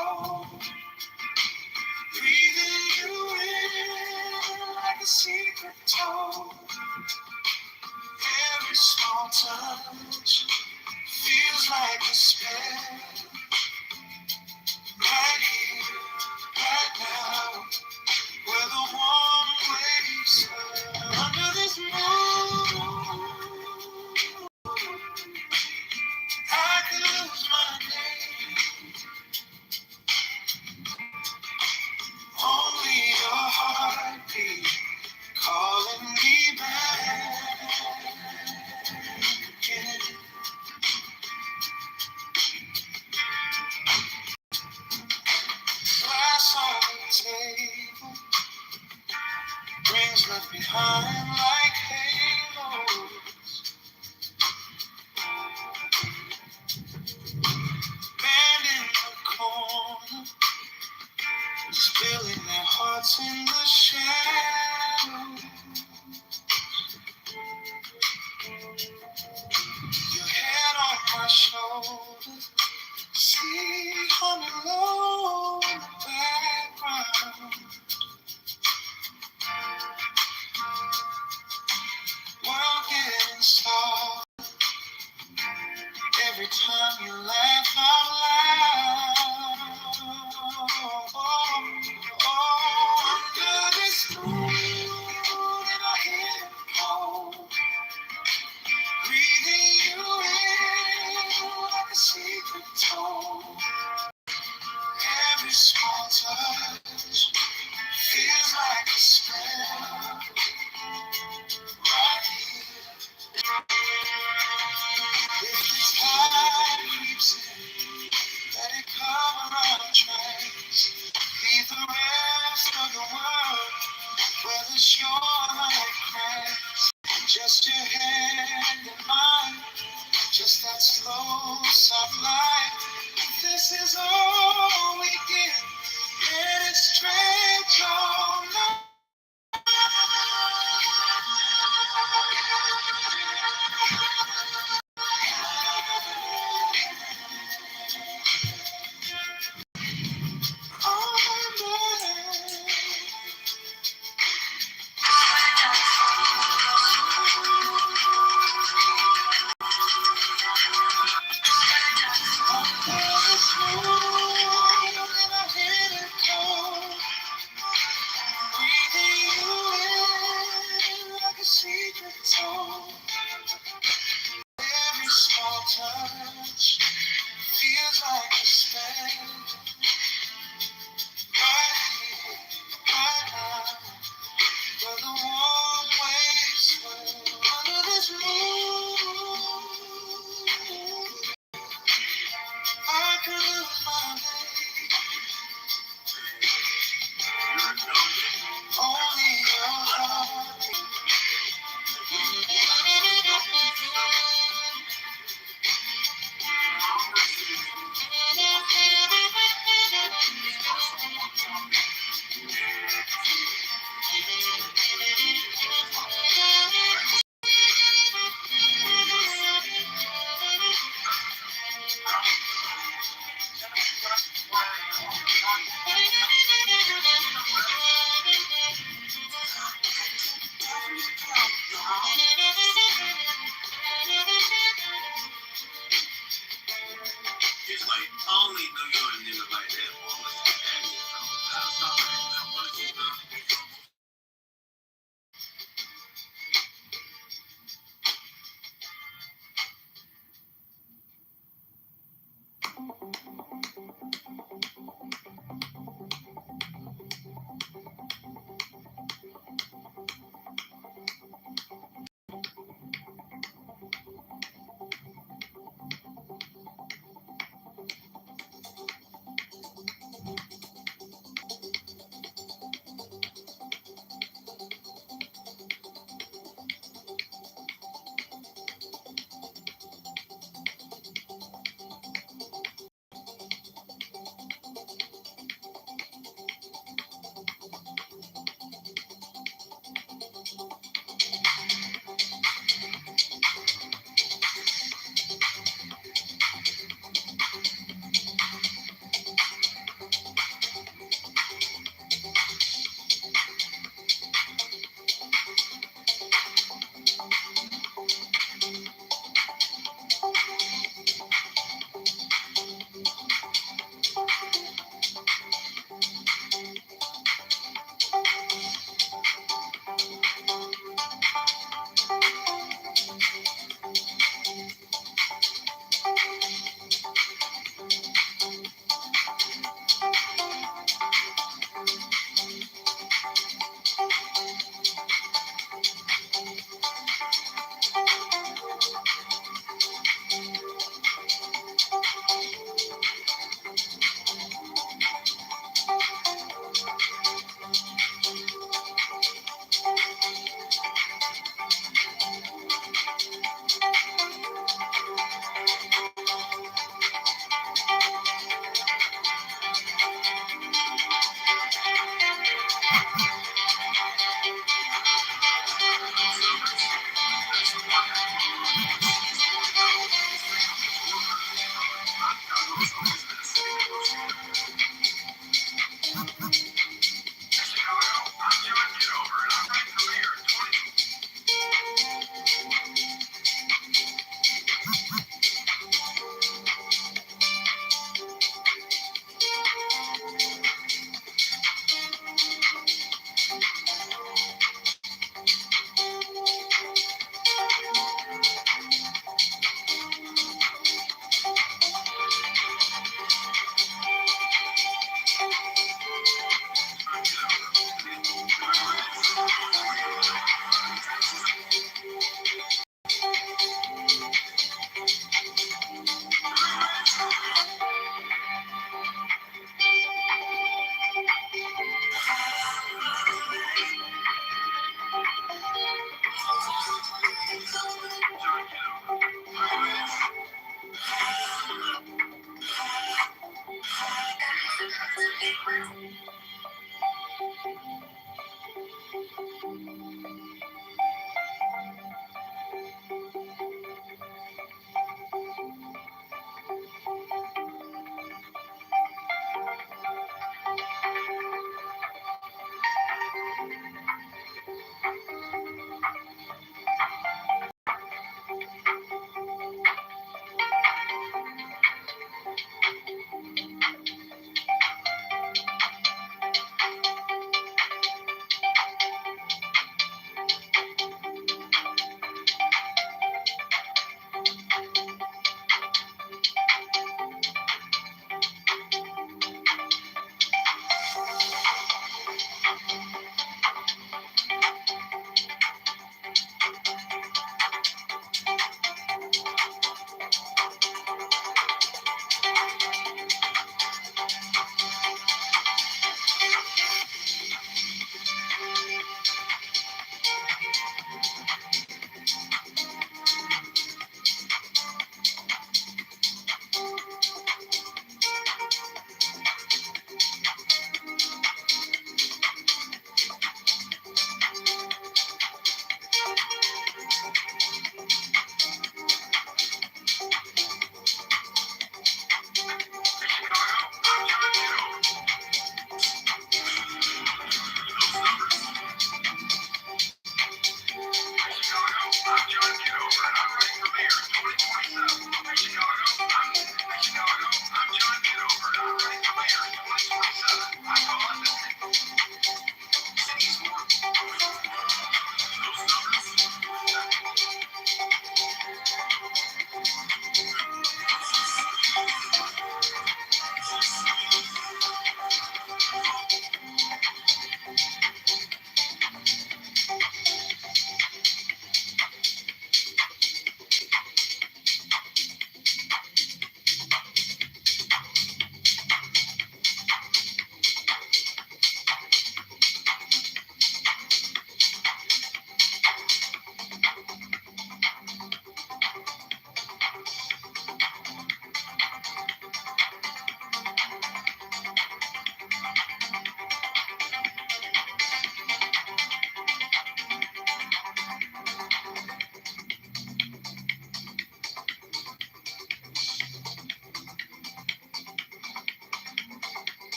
toe. Breathing you in like a secret toe. Every small touch feels like a spell. Right here, right now, where the warm waves swell. Under this moon, I could lose my name. Only your heartbeat calling me back again. Glass on the table, rings left behind like halos. Band in the corner, spilling their hearts in the shadows. Your head on my shoulder, see honey low in the background. World getting soft every time you laugh out loud. Under this moon and I hear it cold. Breathing you in like a secret toe. Every small touch feels like a spell. Right here. If the tide creeps in, let it cover our tracks. Leave the rest of the world where the shoreline cracks. Just your hand in mine, just that slow, soft light. This is all we get. Let it stretch all night. Every small touch feels like a spell. Right here, right now, where the warm waves swell. Under this moon, I could lose my name. Only your heart. It's like only New York niggas like that, boy.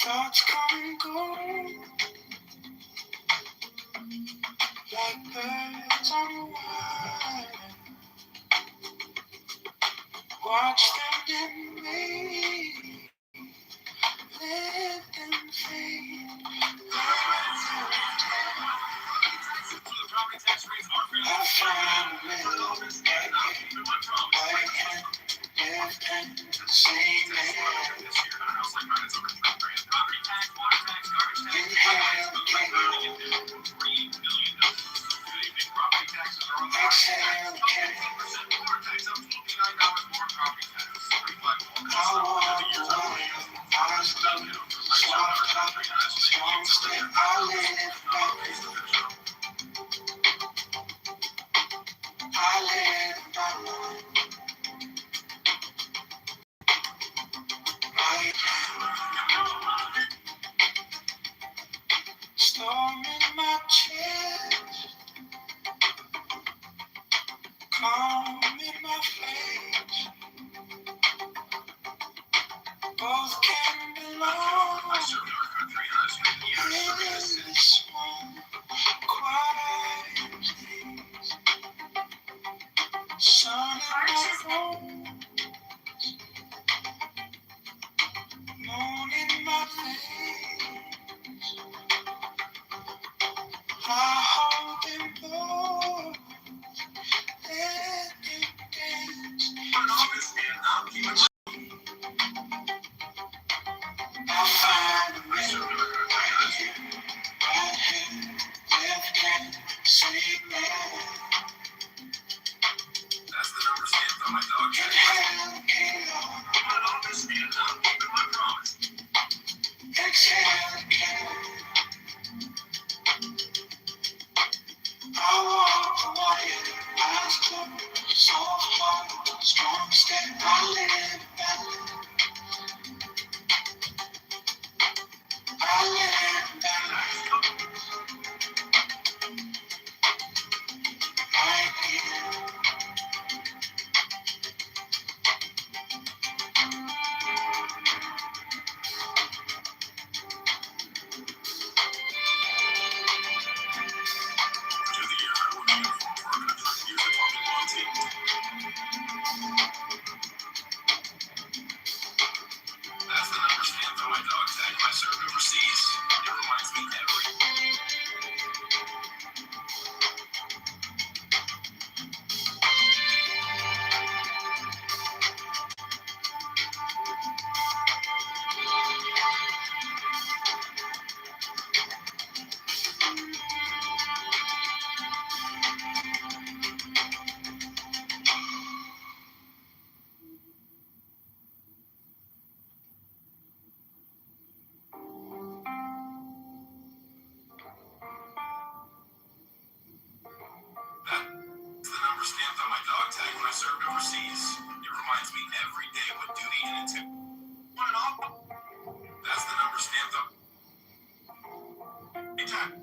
Thoughts come and go like birds on the wire. Watch them in me, let them fade. I found a little bit I can live and see me. Inhale again, exhale again. I walk away, eyes closed, soft touch, strong step. I live back, I live back. Storm in my chest, calm in my face. Both can belong in this one quiet place. Sun in my bones, moon in my face. I hold them both, let them dance. I find a way, right hand, left hand, sweet man. That's the number stamped on my dog. Inhale, again. Keeping my promise. Exhale, again. I walk away, eyes closed, soft heart, strong step. I live back, I live back, right here. That's the number stamped on my dog tag when I served overseas. It reminds me every. That's the number stamped on my dog tag when I served overseas. It reminds me every day what duty and intent. That's the number stamped on. Anytime.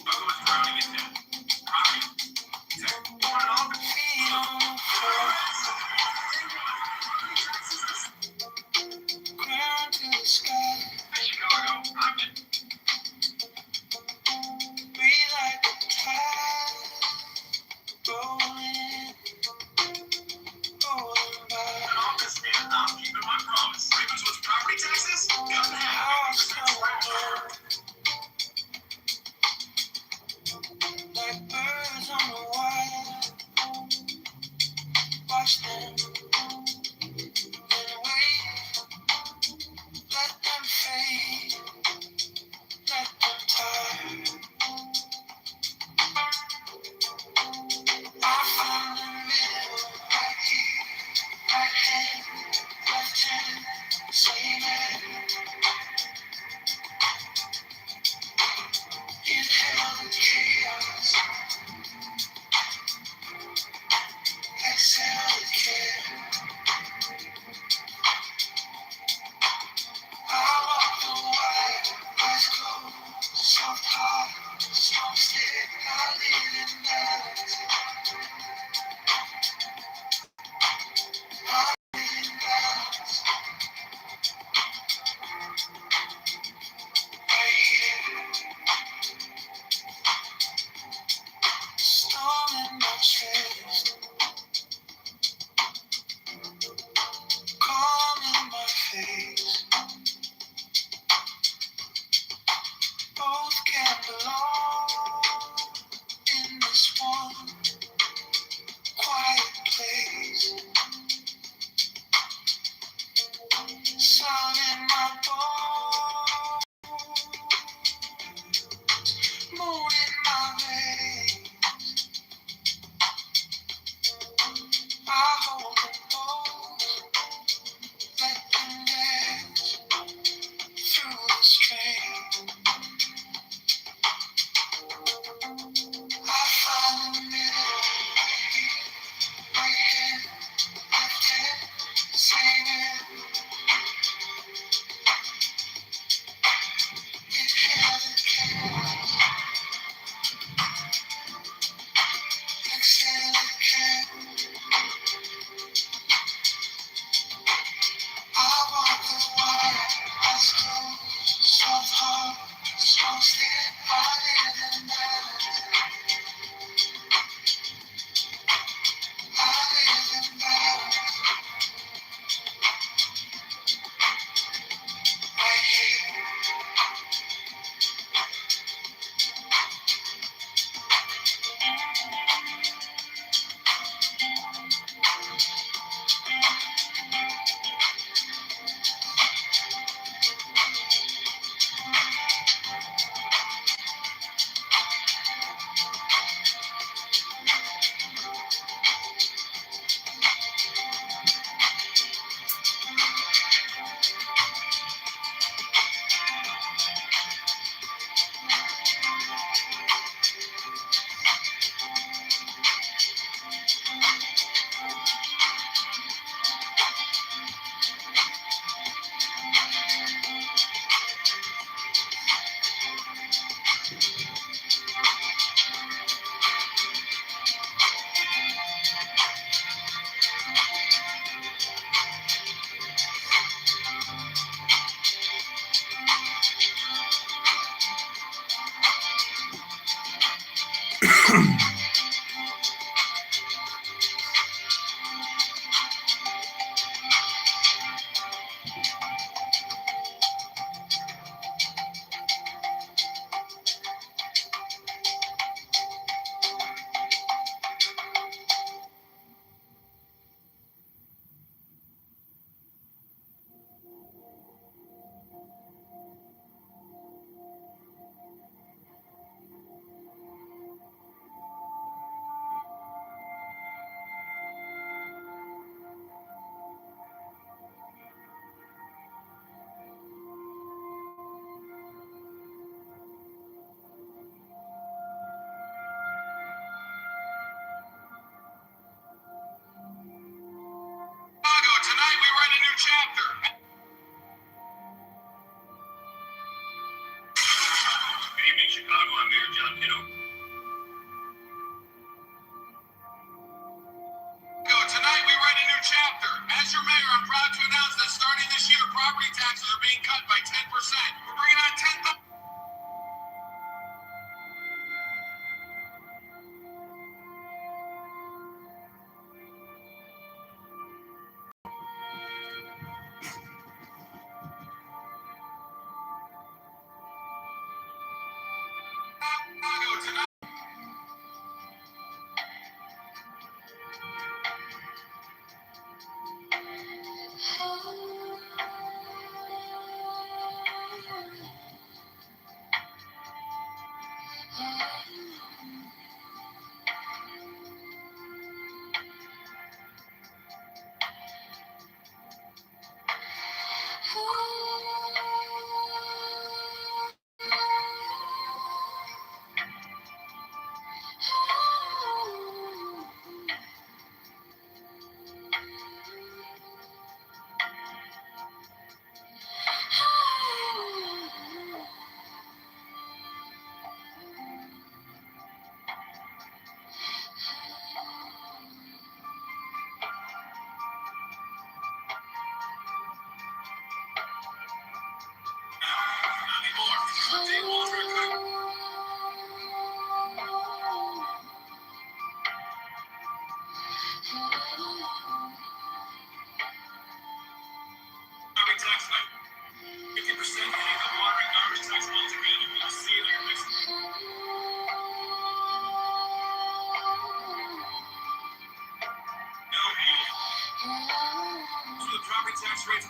Otherwise, drowning in debt. Property. Ground to the sky. Chicago. We like the tide rolling, rolling by. I'm keeping my promise. Ravenswood's property taxes? Got to have. Tonight we write a new chapter. Good evening, Chicago. I'm Mayor John Kitover. Tonight we write a new chapter. As your mayor, I'm proud to announce that starting this year, property taxes are being cut by 10%. We're bringing on 10,000. Tonight. Tax night. 50% income water and garbage tax altogether. You'll see it on your next. No, those are the property tax rates.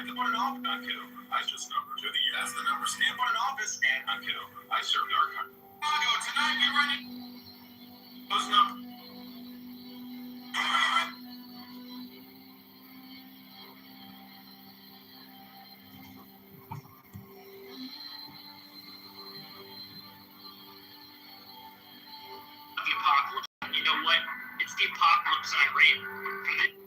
I could put an office on Kitover. I just number to the that's the number stand for an office and on Kitover. I served our country. Tonight we run it. Those numbers. The apocalypse. You know what? It's the apocalypse I ran for the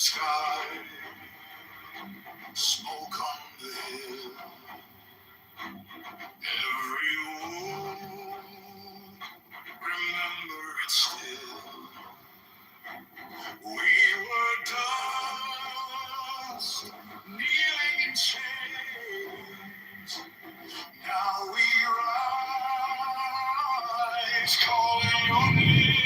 Sky, smoke on the hill, every wound, remember it still. We were dust, kneeling in chains. Now we rise, calling your name.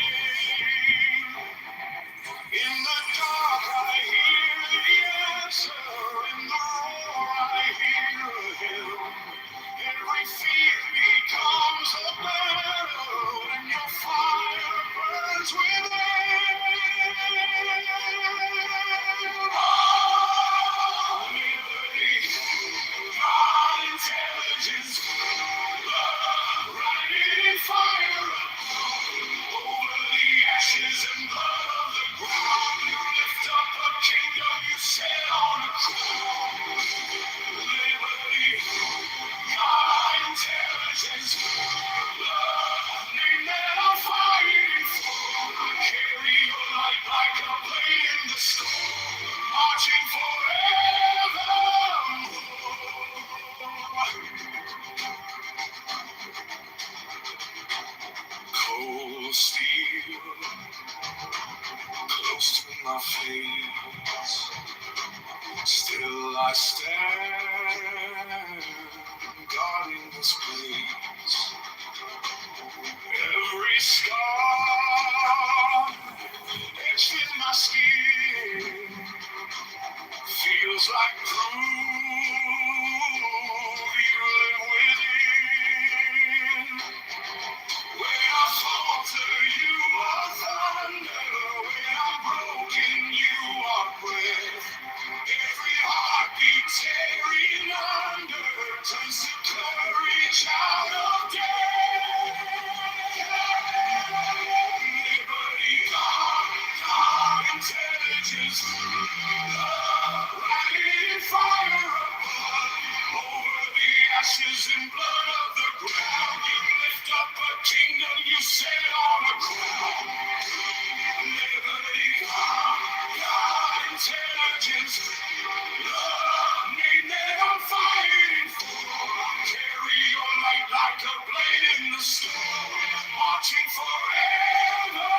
In the dark I hear the answer, in the roar I hear a hymn. Every fear becomes a battle when your fire burns within. Liberty, God, intelligence, love, writing fire over the ashes and blood of the ground. You lift up a kingdom you set on a crown. Liberty, God, intelligence, love, name that I'm fighting for. I carry your light like a blade in the storm, marching forevermore. Cold steel, close to my face, still I stand, guarding this place. Every scar etched in my skin feels like proof you live within. When I falter, you are thunder. When I'm broken, you are breath. Every heartbeat tearing under turns to courage out of death. Liberty, God, intelligence, love, light, fire above. Over the ashes and blood of the ground, you lift up a kingdom you set on a crown. Liberty, God, intelligence, love, name that I'm fighting for. Carry your light like a blade in the storm, marching forever.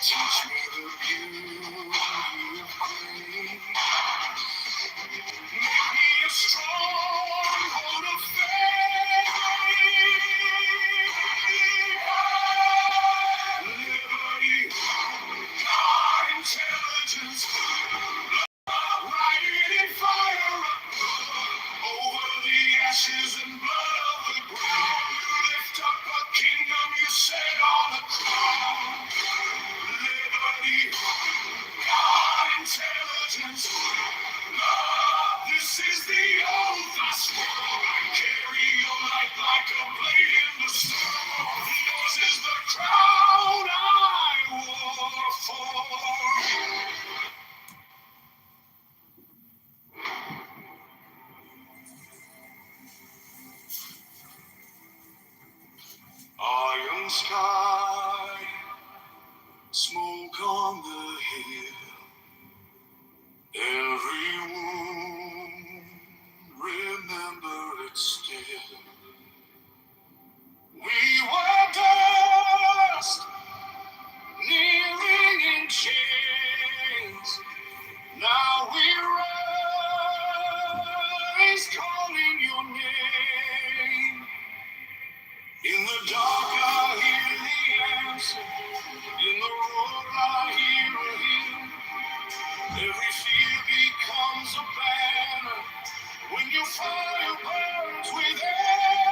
Teach me the beauty of grace. Make me a stronghold of faith. Liberty, God, intelligence, love, writing fire over the ashes and blood of the ground. You lift up a kingdom you set on a crown. Liberty, God, intelligence, love. This is the oath I swear. I carry your light like a blade in the storm. Yours is the crown I wore for. Iron sky, smoke on the hill. Every wound, remember it still. We were dust, kneeling in chains. Now we rise, calling your name. In the dark I hear the answer. In the roar I hear a hymn. Every fear becomes a banner when your fire burns within.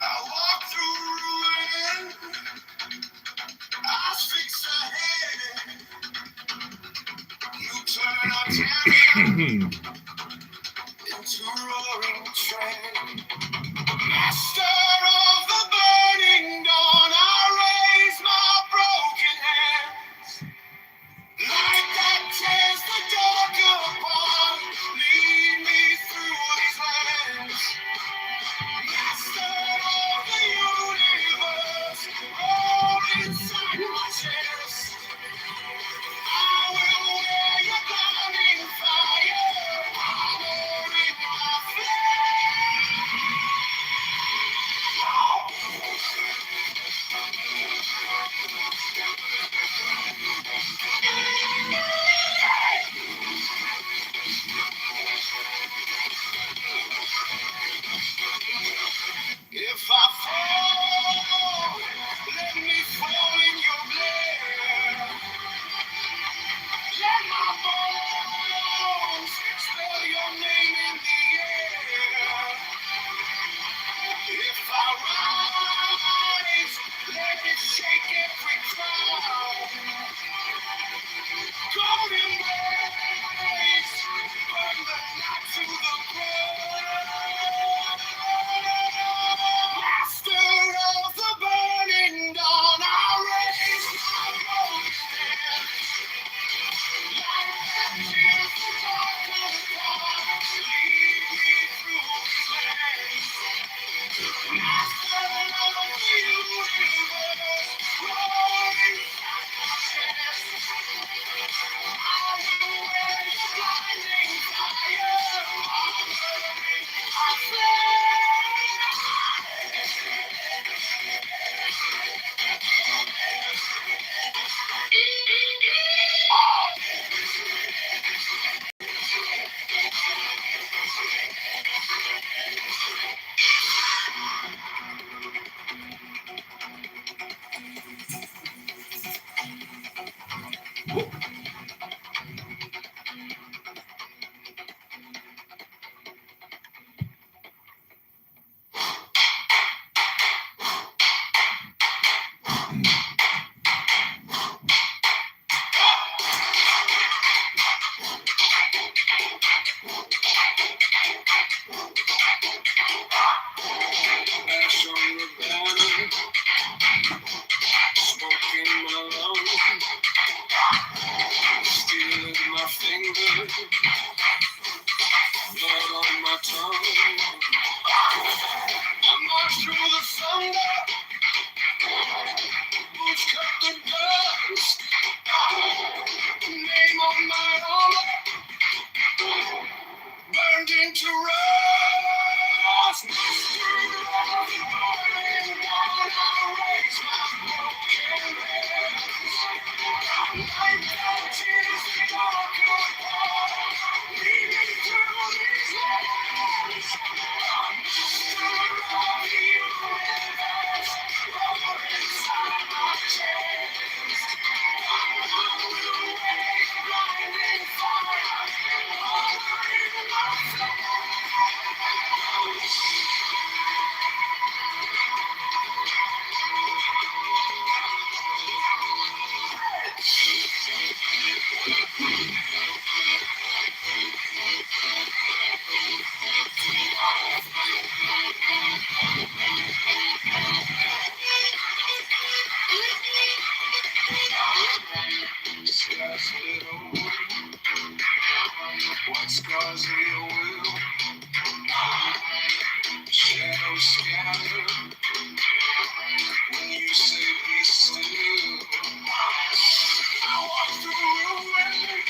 I walk through ruin, I fix ahead. You turn our terror into roaring train. Master of the burning dawn, I raise my broken hands. Light that tears the dark apart, lead me through these lands. Master of the universe, roll inside my chest. I will wear your blinding fire, armor in my flesh. If I fall, let me fall in your glare. Let my bones spell your name in the air. If I rise, let it shake every cloud. Golden rays burn the night to the ground. Master of the burning dawn, I raise my broken hand. Light that tears the dark apart, lead me through these lands. Master of the universe, roll inside my chest. I will wear your blinding fire, armor in my ash on the banner, smoke in my lungs, steel in my fingers, blood on my tongue. I march through the thunder, boots cut the dust, name on my armor, burned into rust. Master of the burning dawn, I raise my broken hands. Light that tears the dark apart, lead me through these lands. Master of the universe, roar inside my chest. I will wear your blinding fire, armor in my flesh. Sky split open, white scars in your will, shadows scatter when you say be still. I walk through ruin,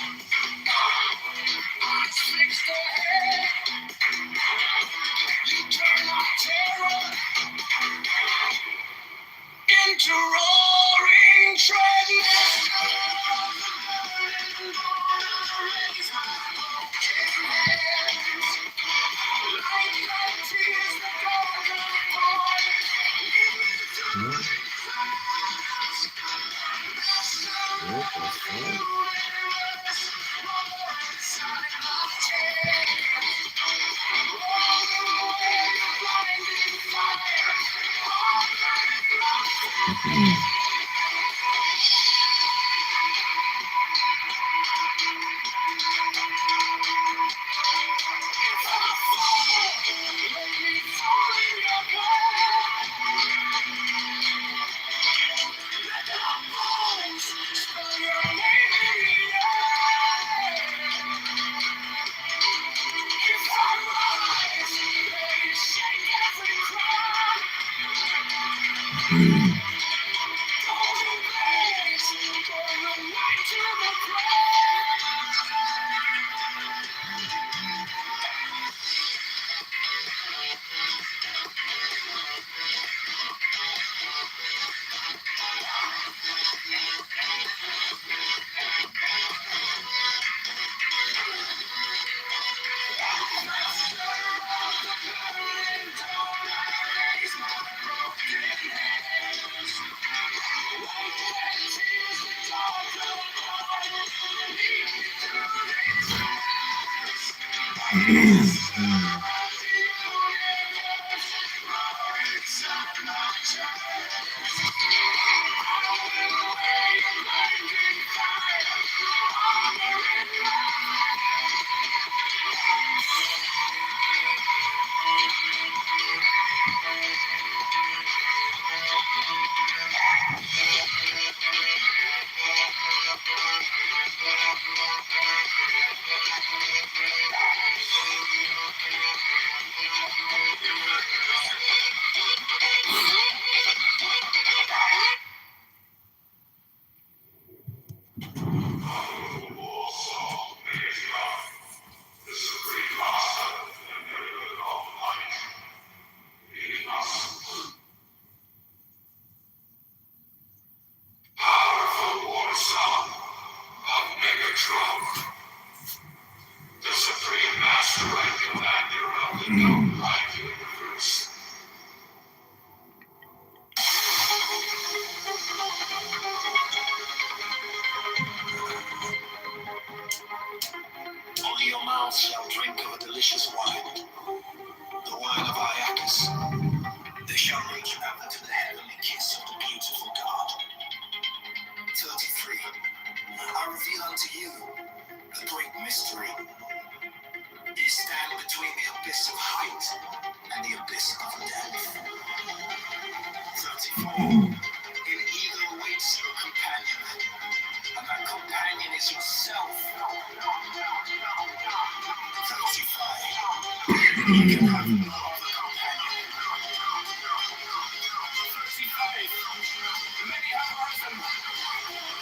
eyes fixed ahead. You turn my terror into roaring tread. Only your mouth shall drink of a delicious wine, the wine of Iacchus. They shall make you have unto the heavenly kiss of the beautiful God. 33. I reveal unto you the great mystery. Ye stand between the abyss of height and the abyss of depth. 34. In either awaits your companion, and that companion is yourself. 35. You can have no other companion. 35. Many have arisen,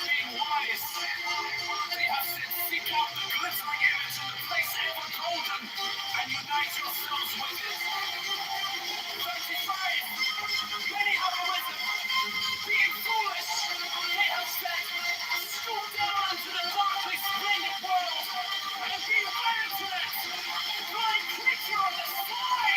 being wise. They have said, seek out the glittering image in the place ever golden, and unite yourselves with it. 35. Many have arisen, being foolish. They have said, stoop down unto the darkly splendid world, and be wed to it, blind creature of the sky.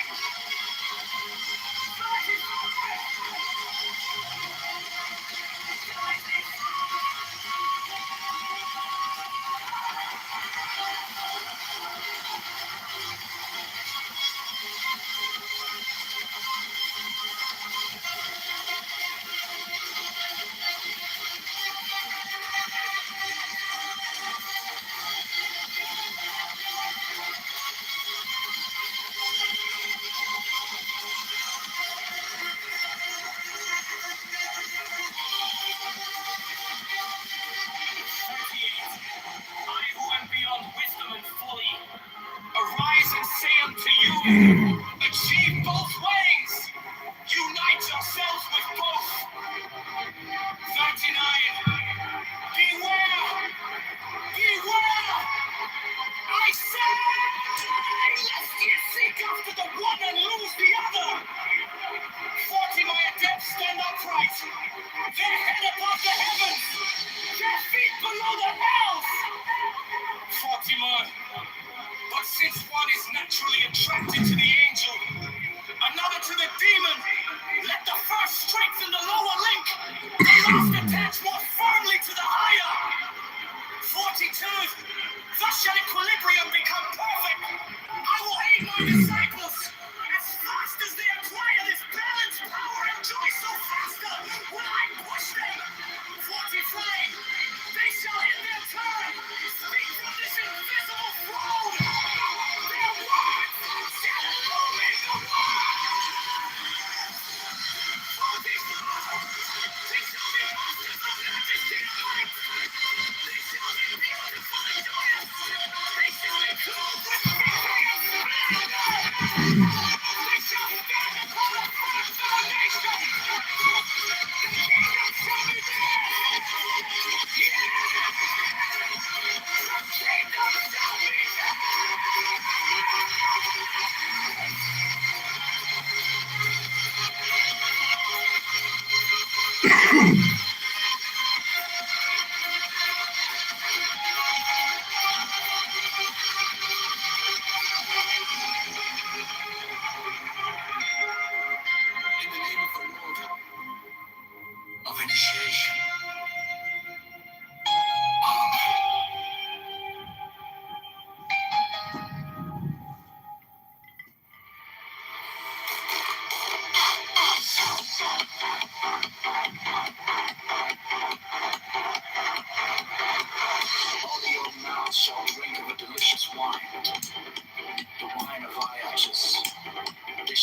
38. I who am beyond wisdom and folly, arise and say unto you, achieve both ways, unite yourselves with both. 39. Beware, beware, I say, lest ye seek after the one and lose the other. 40. My adepts stand upright, their head above the heavens, their feet below the hells. 40 more. But since one is naturally attracted to the angels,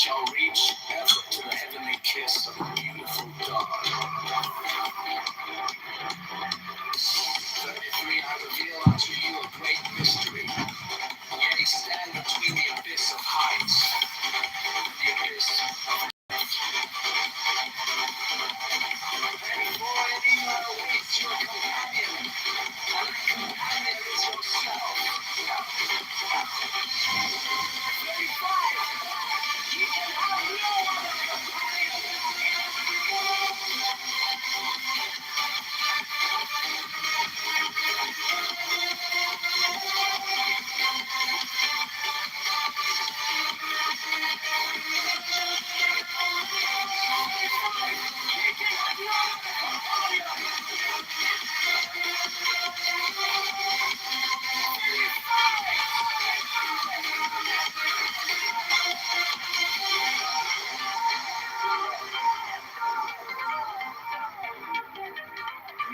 shall reach ever to the heavenly kiss of a beautiful dawn. 33, I reveal unto you a great mystery. Yea, stand between the abyss of heights and the abyss of depth. And for it even awaits your companion, and that companion is yourself. 35, you can have no other companion.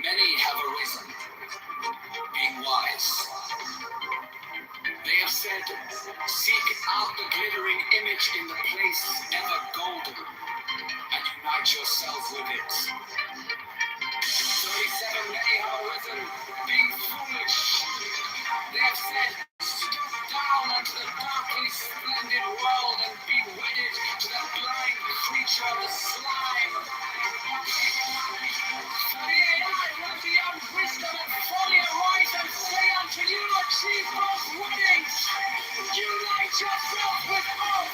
Many have arisen, being wise. They have said, seek out the glittering image in the place ever golden, and unite yourself with it. 37, many have arisen, being foolish. They have said, stoop down unto the darkly splendid world and be wedded to that blind creature of the slime. 38, I love the young wisdom and folly arise and say unto you, achieve both weddings. Unite yourself with both.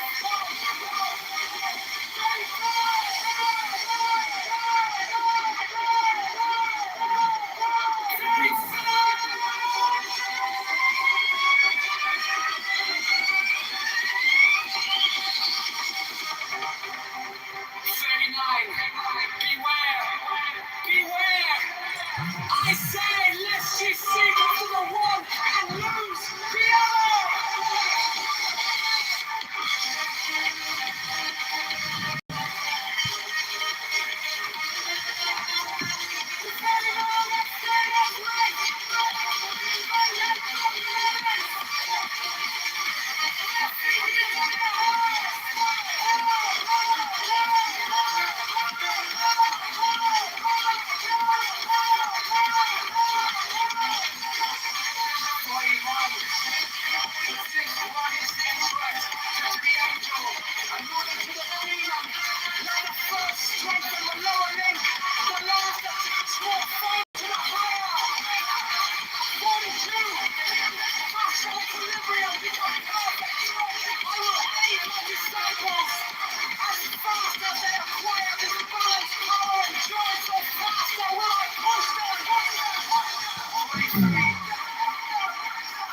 Beware! I say, lest ye seek after the one and lose the other!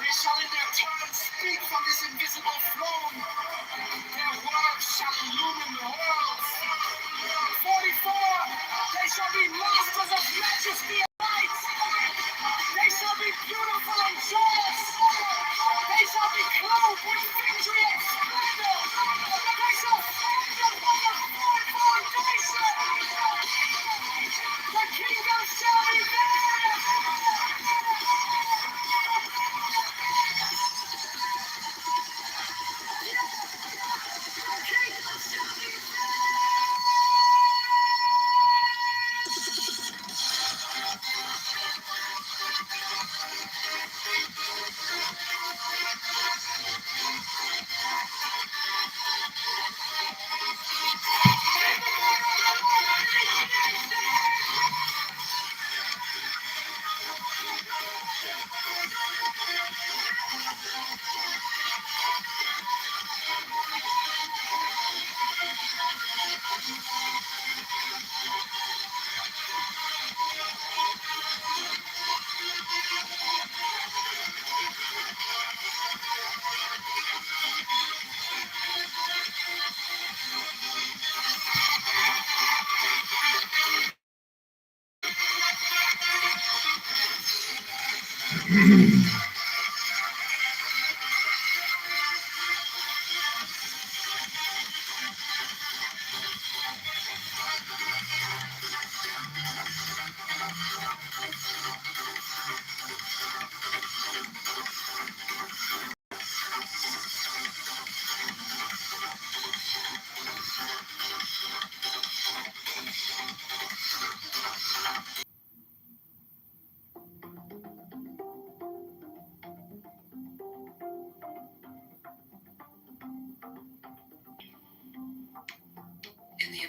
They shall in their turn speak from this invisible throne. Their words shall illumine the world. 44, they shall be masters of majesty and light. They shall be beautiful and joyous. They shall be clothed with victory and splendor. They shall stand upon the fourth foundation. The kingdom shall be theirs.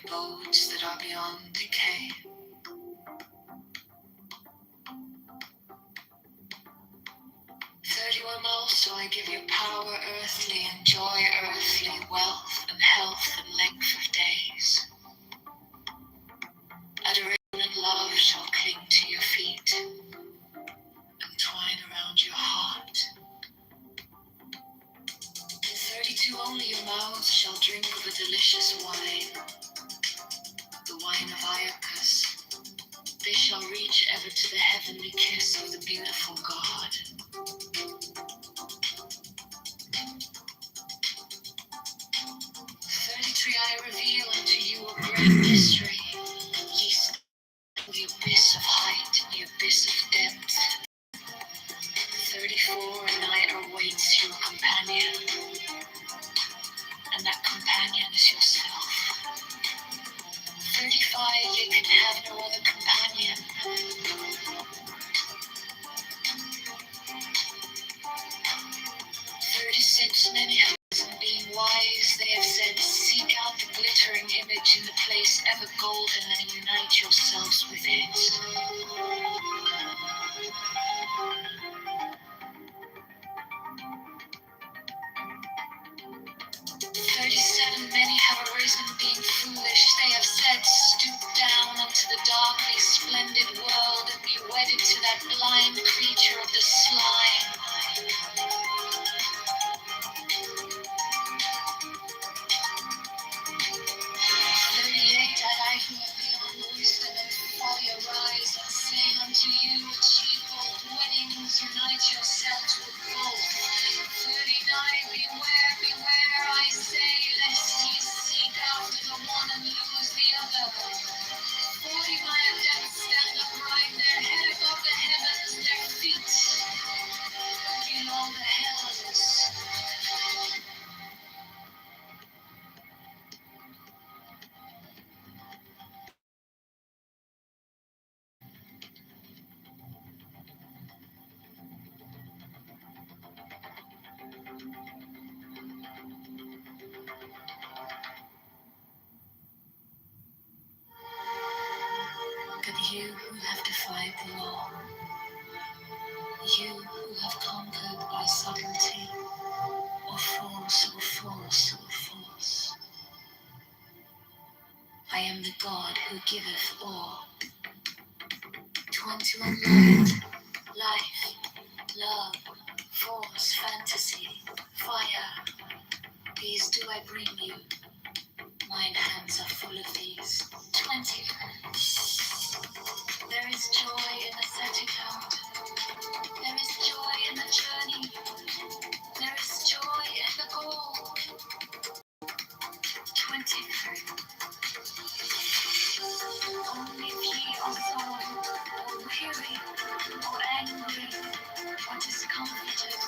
abodes that are beyond decay. 31 also I give you power earthly, and joy earthly, wealth and health and length of days. Adoration and love shall cling to your feet and twine around your heart. 32 only your mouths shall drink of a delicious wine, the wine of Iacchus. They shall reach ever to the heavenly kiss of the beautiful God. 33 I reveal unto you a great mystery. Ye stand in the abyss of height, in the abyss of depth. 34 and I awaits your companion, and that companion is yourself. 35 ye can have no other companion. 36 many have risen, being wise, they have said, seek out the glittering image in the place ever golden and unite yourselves with it. 37 many have arisen, being foolish, they have said, stoop down unto the darkly splendid world and be wedded to that blind creature of the slime. 38 I who am beyond wisdom and folly arise and say unto you, achieve both weddings, unite yourselves with both. 39 beware, beware, I say, lest ye seek after the one and lose the other. 40 my adepts stand upright, their head above the heavens, their feet below the heavens. But you who have defied the law, you who have conquered by subtlety, or force, or force, or force, I am the God who giveth all. 21 life, love, force, fantasy, fire, these do I bring you. Mine hands are full of these. 20. There is joy in the setting out. There is joy in the journey. There is joy in the goal. 23. Only if ye are sorrow, or weary, or angry, or discomfited,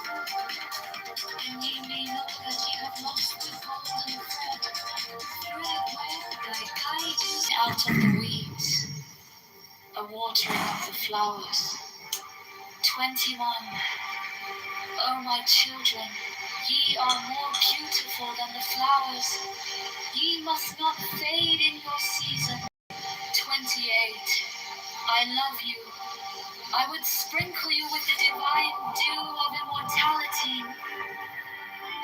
then ye may know that ye have lost the golden thread. Out of the weeds, a watering of the flowers. 21. O my children, ye are more beautiful than the flowers. Ye must not fade in your season. 28. I love you. I would sprinkle you with the divine dew of immortality.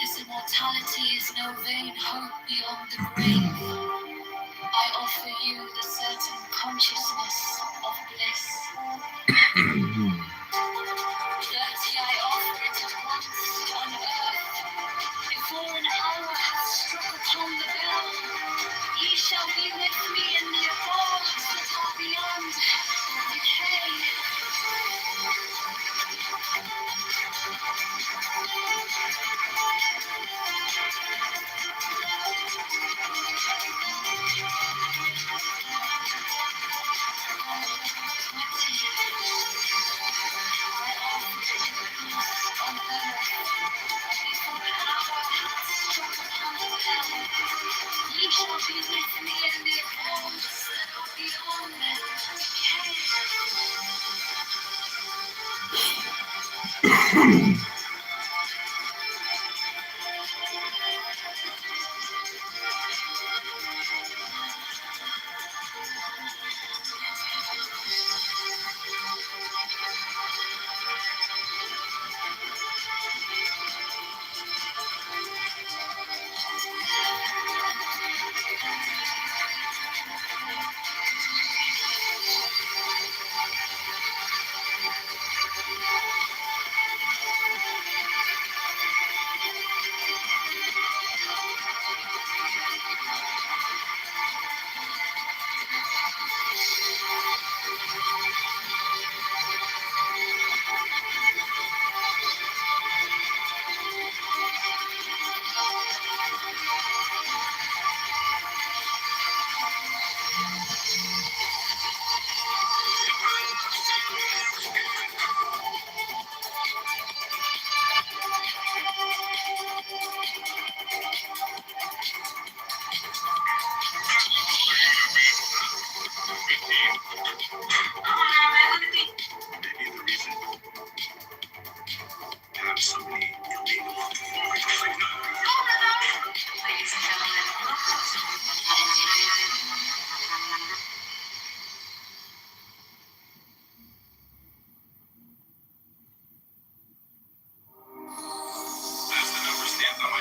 This immortality is no vain hope beyond the grave. I offer you the certain consciousness of bliss. 30 I offer it at once on earth. Before an hour hath struck upon the bell, ye shall be with me in the abodes that are beyond decay. Ye shall be with me in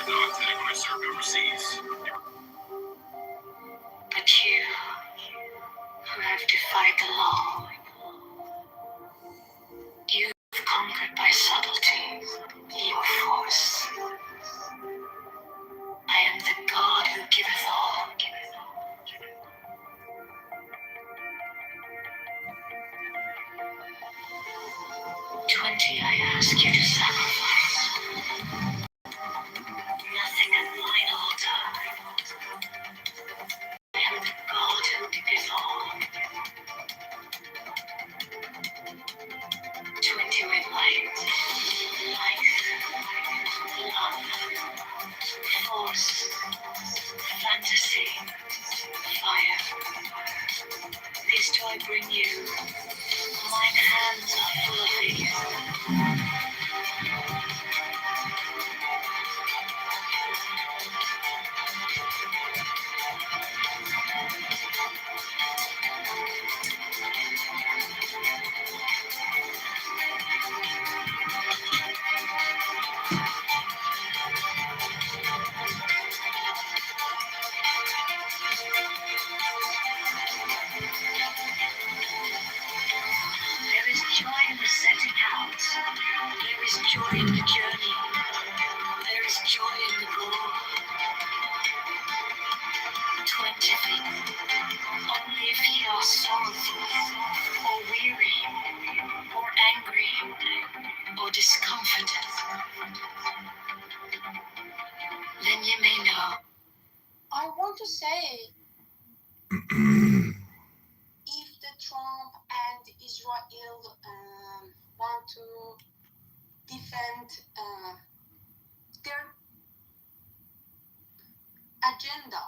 thought that I would have served overseas. But you, who have defied the law, you've conquered by subtlety, your force. I am the God who giveth all. 20 I ask you to sacrifice. Nothing at mine altar. I am the God who giveth all. 20 with light, love, force, fantasy, fire. This do I bring you. Mine hands are full of these. There is joy in the setting out. There is joy in the journey. There is joy in the goal. 20 things. Only if ye are sorrowful, or weary, or angry, or discomforted, then ye may know. I want to say, if the Trump and Israel want to defend their agenda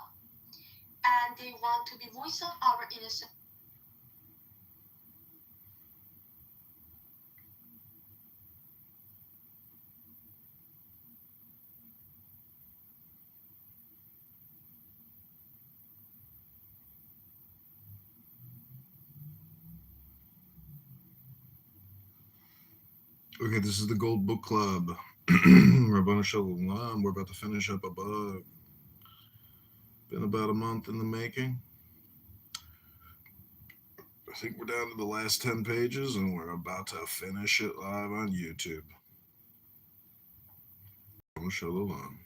and they want to be voice of our innocent. Okay, this is the Gold Book Club. We're about to show the line. We're about to finish up a book. Been about a month in the making. I think we're down to the last 10 pages and we're about to finish it live on YouTube. I'm going to show the line.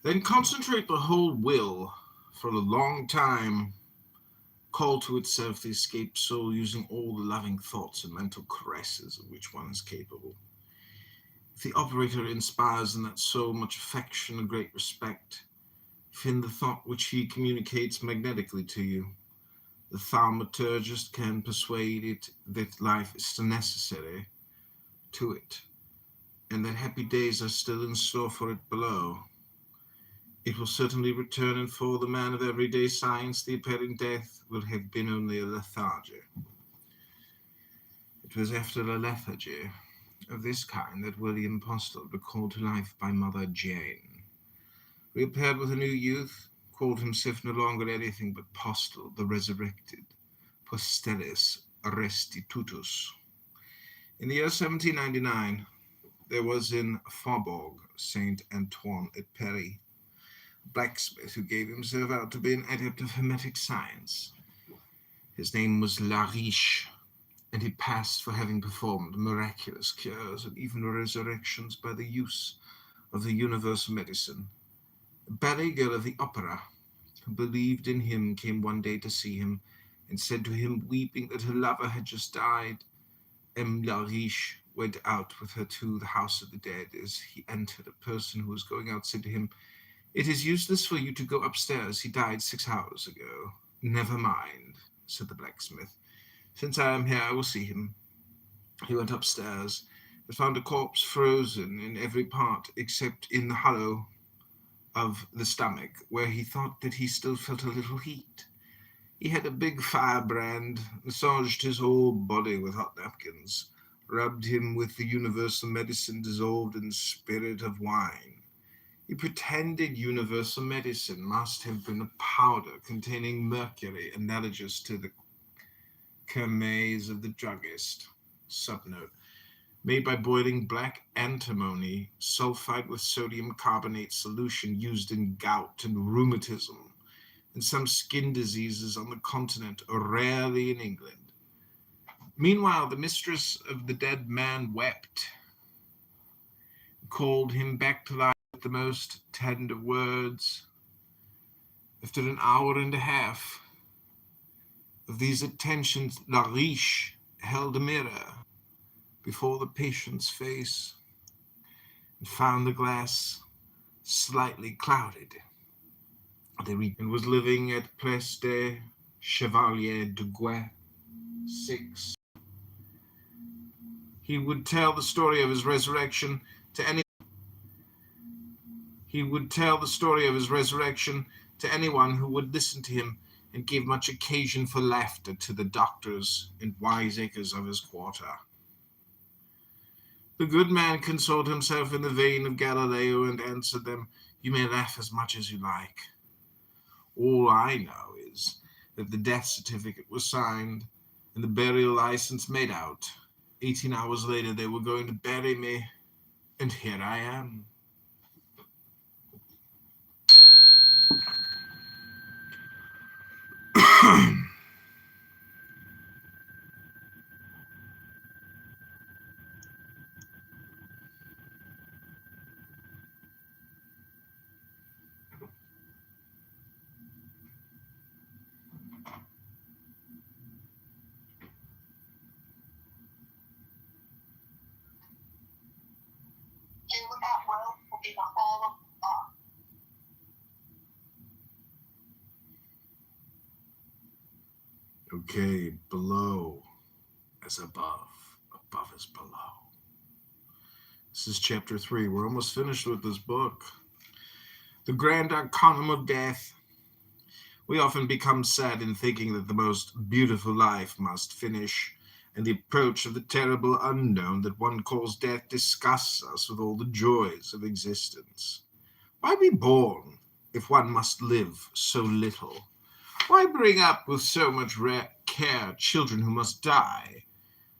Then concentrate the whole will for a long time. Call to itself the escaped soul using all the loving thoughts and mental caresses of which one is capable. If the operator inspires in that soul much affection and great respect, if in the thought which he communicates magnetically to you, the thaumaturgist can persuade it that life is still necessary to it, and that happy days are still in store for it below, it will certainly return, and for the man of everyday science, the apparent death will have been only a lethargy. It was after a lethargy of this kind that William Postel, recalled to life by Mother Jane, reappeared with a new youth, called himself no longer anything but Postel, the resurrected, Postelis Restitutus. In the year 1799, there was in Faubourg Saint Antoine at Paris a blacksmith who gave himself out to be an adept of hermetic science. His name was Lariche, and he passed for having performed miraculous cures and even resurrections by the use of the universal medicine. A ballet girl of the opera, who believed in him, came one day to see him, and said to him, weeping, that her lover had just died. La Riche went out with her to the house of the dead. As he entered, a person who was going out said to him, "It is useless for you to go upstairs. He died 6 hours ago." "Never mind," said the blacksmith. "Since I am here, I will see him." He went upstairs and found a corpse frozen in every part except in the hollow of the stomach, where he thought that he still felt a little heat. He had a big firebrand, massaged his whole body with hot napkins, rubbed him with the universal medicine dissolved in the spirit of wine. He pretended universal medicine must have been a powder containing mercury analogous to the kermes of the druggist. Subnote: made by boiling black antimony sulfide with sodium carbonate solution used in gout and rheumatism and some skin diseases on the continent, or rarely in England. Meanwhile, the mistress of the dead man wept, called him back to life with the most tender words. After an hour and a half of these attentions, La Riche held a mirror before the patient's face and found the glass slightly clouded. And was living at Place des Chevaliers de Guet, 6. He would tell the story of his resurrection to anyone who would listen to him, and gave much occasion for laughter to the doctors and wiseacres of his quarter. The good man consoled himself in the vein of Galileo and answered them, "You may laugh as much as you like. All I know is that the death certificate was signed and the burial license made out. 18 hours later they were going to bury me, and here I am." Okay, below as above, above as below. This is chapter 3. We're almost finished with this book. The Grand Arcanum of Death. We often become sad in thinking that the most beautiful life must finish, and the approach of the terrible unknown that one calls death disgusts us with all the joys of existence. Why be born if one must live so little? Why bring up with so much care children who must die?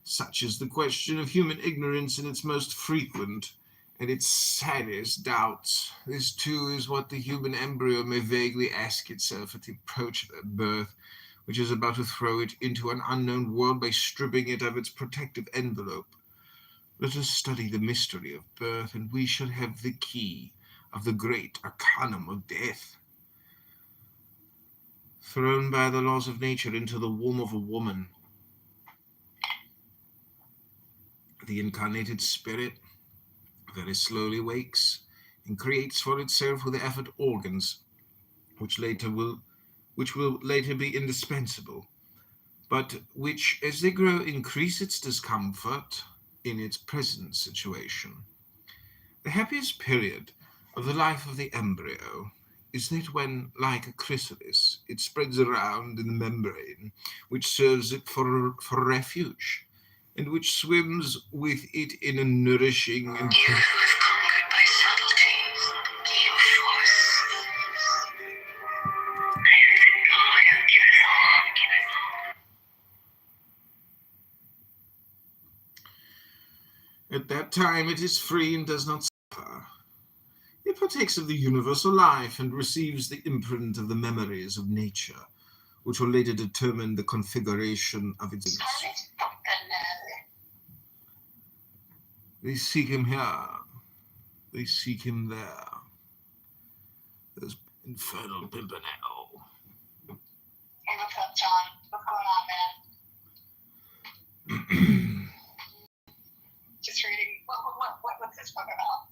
Such is the question of human ignorance in its most frequent and its saddest doubts. This, too, is what the human embryo may vaguely ask itself at the approach of that birth, which is about to throw it into an unknown world by stripping it of its protective envelope. Let us study the mystery of birth, and we shall have the key of the great arcanum of death. Thrown by the laws of nature into the womb of a woman, the incarnated spirit very slowly wakes and creates for itself with effort organs which will later be indispensable, but which, as they grow, increase its discomfort in its present situation. The happiest period of the life of the embryo is that when, like a chrysalis, it spreads around in the membrane which serves it for refuge, and which swims with it in a nourishing and conquered by subtlety, you force. I am the God who giveth all. At that time it is free and does not suffer. It partakes of the universal life and receives the imprint of the memories of nature, which will later determine the configuration of its. They seek him here, they seek him there. There's infernal pimpernel. Just reading. What's this book about?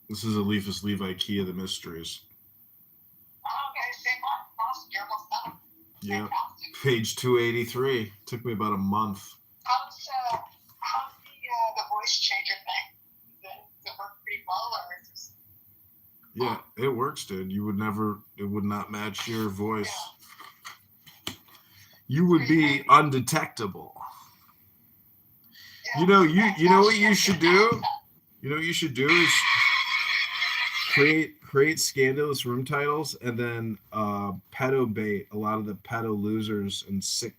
This is Eliphas Levi, Key of the Mysteries. Oh, okay, same one. Awesome, terrible stuff. Yeah. Fantastic. Page 283. Took me about a month. How's the voice changer thing? Does it work pretty well, or is this... Yeah, it works, dude. It would not match your voice. Yeah. You would be undetectable. Yeah. You know what you should do? You know what you should do is create scandalous room titles and then pedo bait a lot of the pedo losers and sick,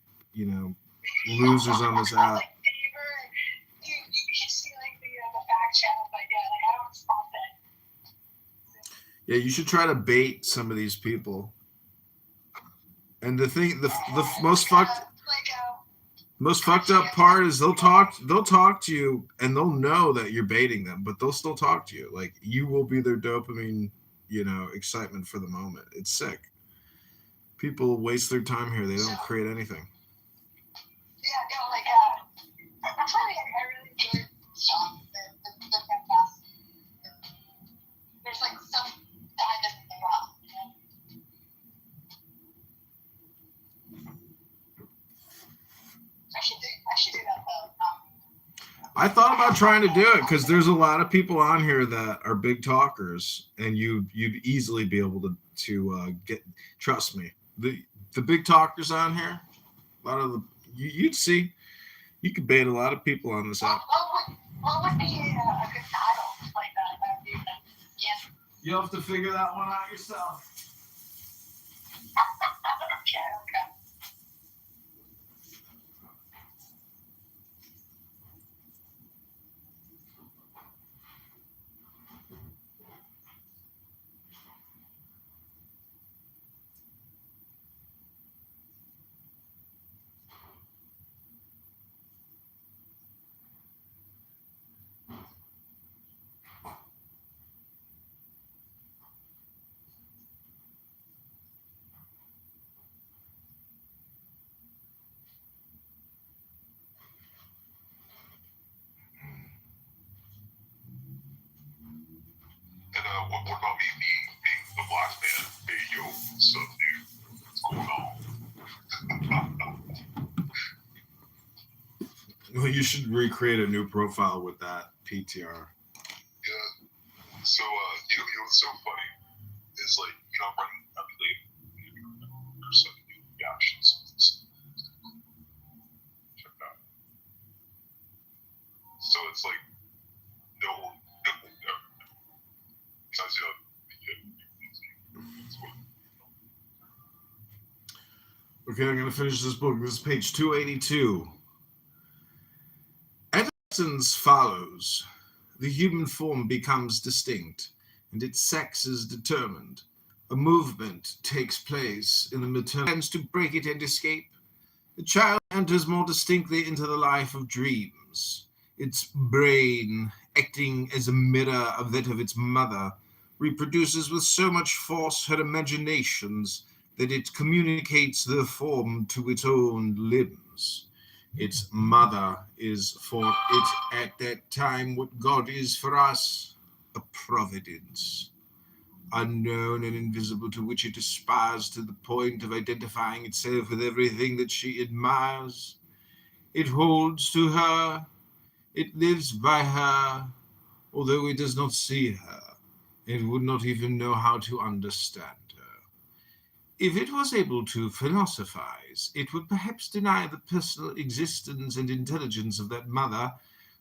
losers on this app. Like you should see like the back channels I get. Like I don't respond to it. Yeah, you should try to bait some of these people. And the most fucked up part is they'll talk to you and they'll know that you're baiting them, but they'll still talk to you. Like you will be their dopamine, excitement for the moment. It's sick. People waste their time here. They don't create anything. Yeah, that's why I really enjoy songs. They're fantastic. There's like some that doesn't go well. I should do that though. I thought about trying to do it because there's a lot of people on here that are big talkers, and you'd easily be able to get. Trust me, the big talkers on here, a lot of you'd see, you could bait a lot of people on this app. What would be a good title like that? That would be yeah. You'll have to figure that one out yourself. Okay. And what about me being the black man? Hey, yo, what's up, dude? What's going on? Well, you should recreate a new profile with that PTR. Yeah. So, you know what's so funny is like, I'm running, there's some new reactions. Check that. So it's like, no one ever. Besides, Okay, I'm going to finish this book. This is page 282. Essence follows. The human form becomes distinct, and its sex is determined. A movement takes place in the maternal plans to break it and escape. The child enters more distinctly into the life of dreams. Its brain, acting as a mirror of that of its mother, reproduces with so much force her imaginations that it communicates their form to its own limbs. Its mother is for it at that time what God is for us, a providence, unknown and invisible, to which it aspires to the point of identifying itself with everything that she admires. It holds to her, it lives by her, although it does not see her. It would not even know how to understand her. If it was able to philosophize, it would perhaps deny the personal existence and intelligence of that mother,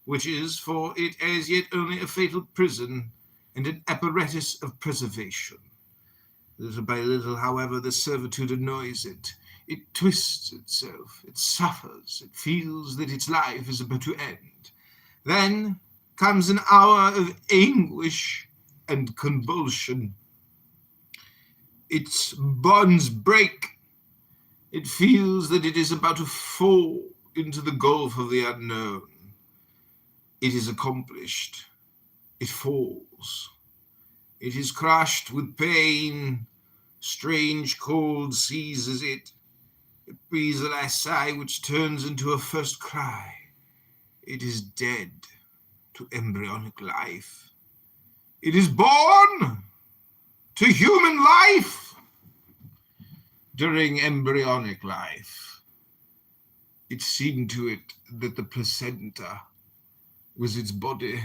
which is for it as yet only a fatal prison and an apparatus of preservation. Little by little, however, the servitude annoys it. It twists itself, it suffers, it feels that its life is about to end. Then comes an hour of anguish and convulsion. Its bonds break. It feels that it is about to fall into the gulf of the unknown. It is accomplished. It falls. It is crushed with pain. Strange cold seizes it. It breathes a last sigh which turns into a first cry. It is dead to embryonic life. It is born to human life. During embryonic life, it seemed to it that the placenta was its body,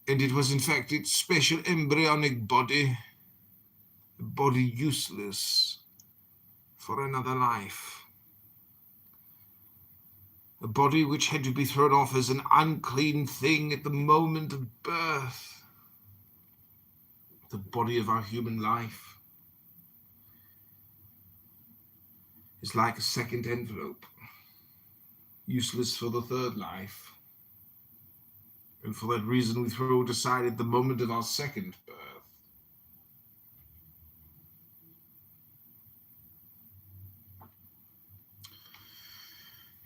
and it was in fact its special embryonic body, a body useless for another life, a body which had to be thrown off as an unclean thing at the moment of birth. The body of our human life is like a second envelope, useless for the third life. And for that reason, we throw it aside at the moment of our second birth.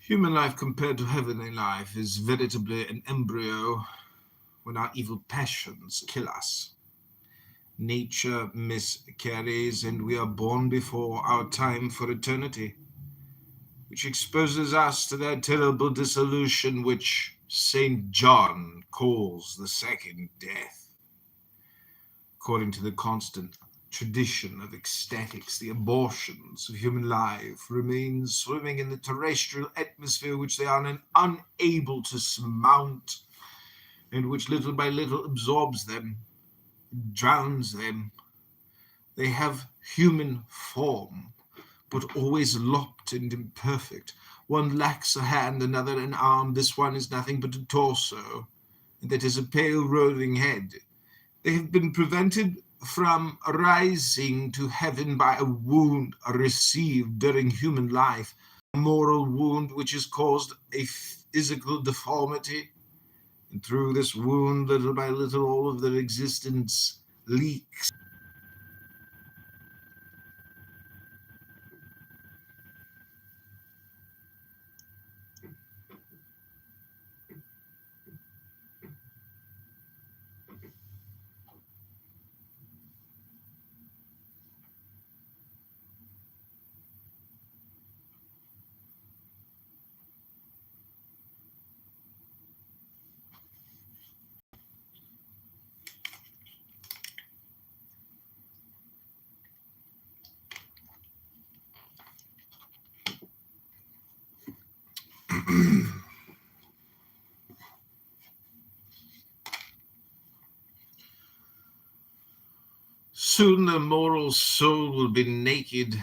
Human life compared to heavenly life is veritably an embryo when our evil passions kill us. Nature miscarries, and we are born before our time for eternity, which exposes us to that terrible dissolution which St. John calls the second death. According to the constant tradition of ecstatics, the abortions of human life remain swimming in the terrestrial atmosphere which they are unable to surmount, and which little by little absorbs them, drowns them. They have human form, but always lopped and imperfect. One lacks a hand, another an arm. This one is nothing but a torso, and that is a pale rolling head. They have been prevented from rising to heaven by a wound received during human life, a moral wound which has caused a physical deformity. And through this wound, little by little, all of their existence leaks. Soon the moral soul will be naked,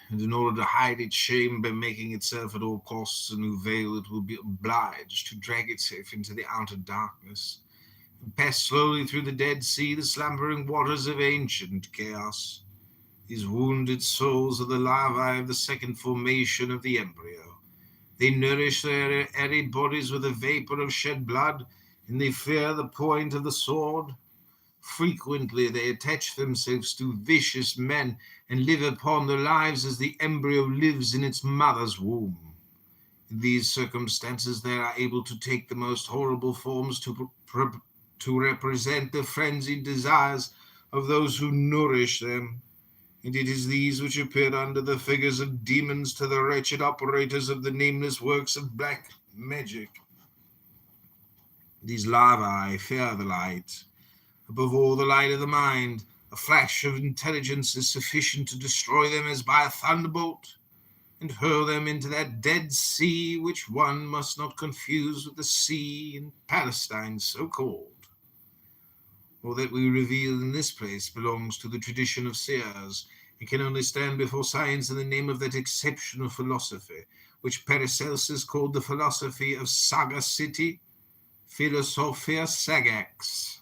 and in order to hide its shame by making itself at all costs a new veil, it will be obliged to drag itself into the outer darkness and pass slowly through the Dead Sea, the slumbering waters of ancient chaos. These wounded souls are the larvae of the second formation of the embryo. They nourish their airy bodies with the vapor of shed blood, and they fear the point of the sword. Frequently they attach themselves to vicious men and live upon their lives as the embryo lives in its mother's womb. In these circumstances they are able to take the most horrible forms to represent the frenzied desires of those who nourish them. And it is these which appear under the figures of demons to the wretched operators of the nameless works of black magic. These larvae fear the light. Above all, the light of the mind. A flash of intelligence is sufficient to destroy them as by a thunderbolt, and hurl them into that Dead Sea which one must not confuse with the sea in Palestine so called. All that we reveal in this place belongs to the tradition of seers. It can only stand before science in the name of that exceptional philosophy, which Paracelsus called the philosophy of sagacity, Philosophia Sagax.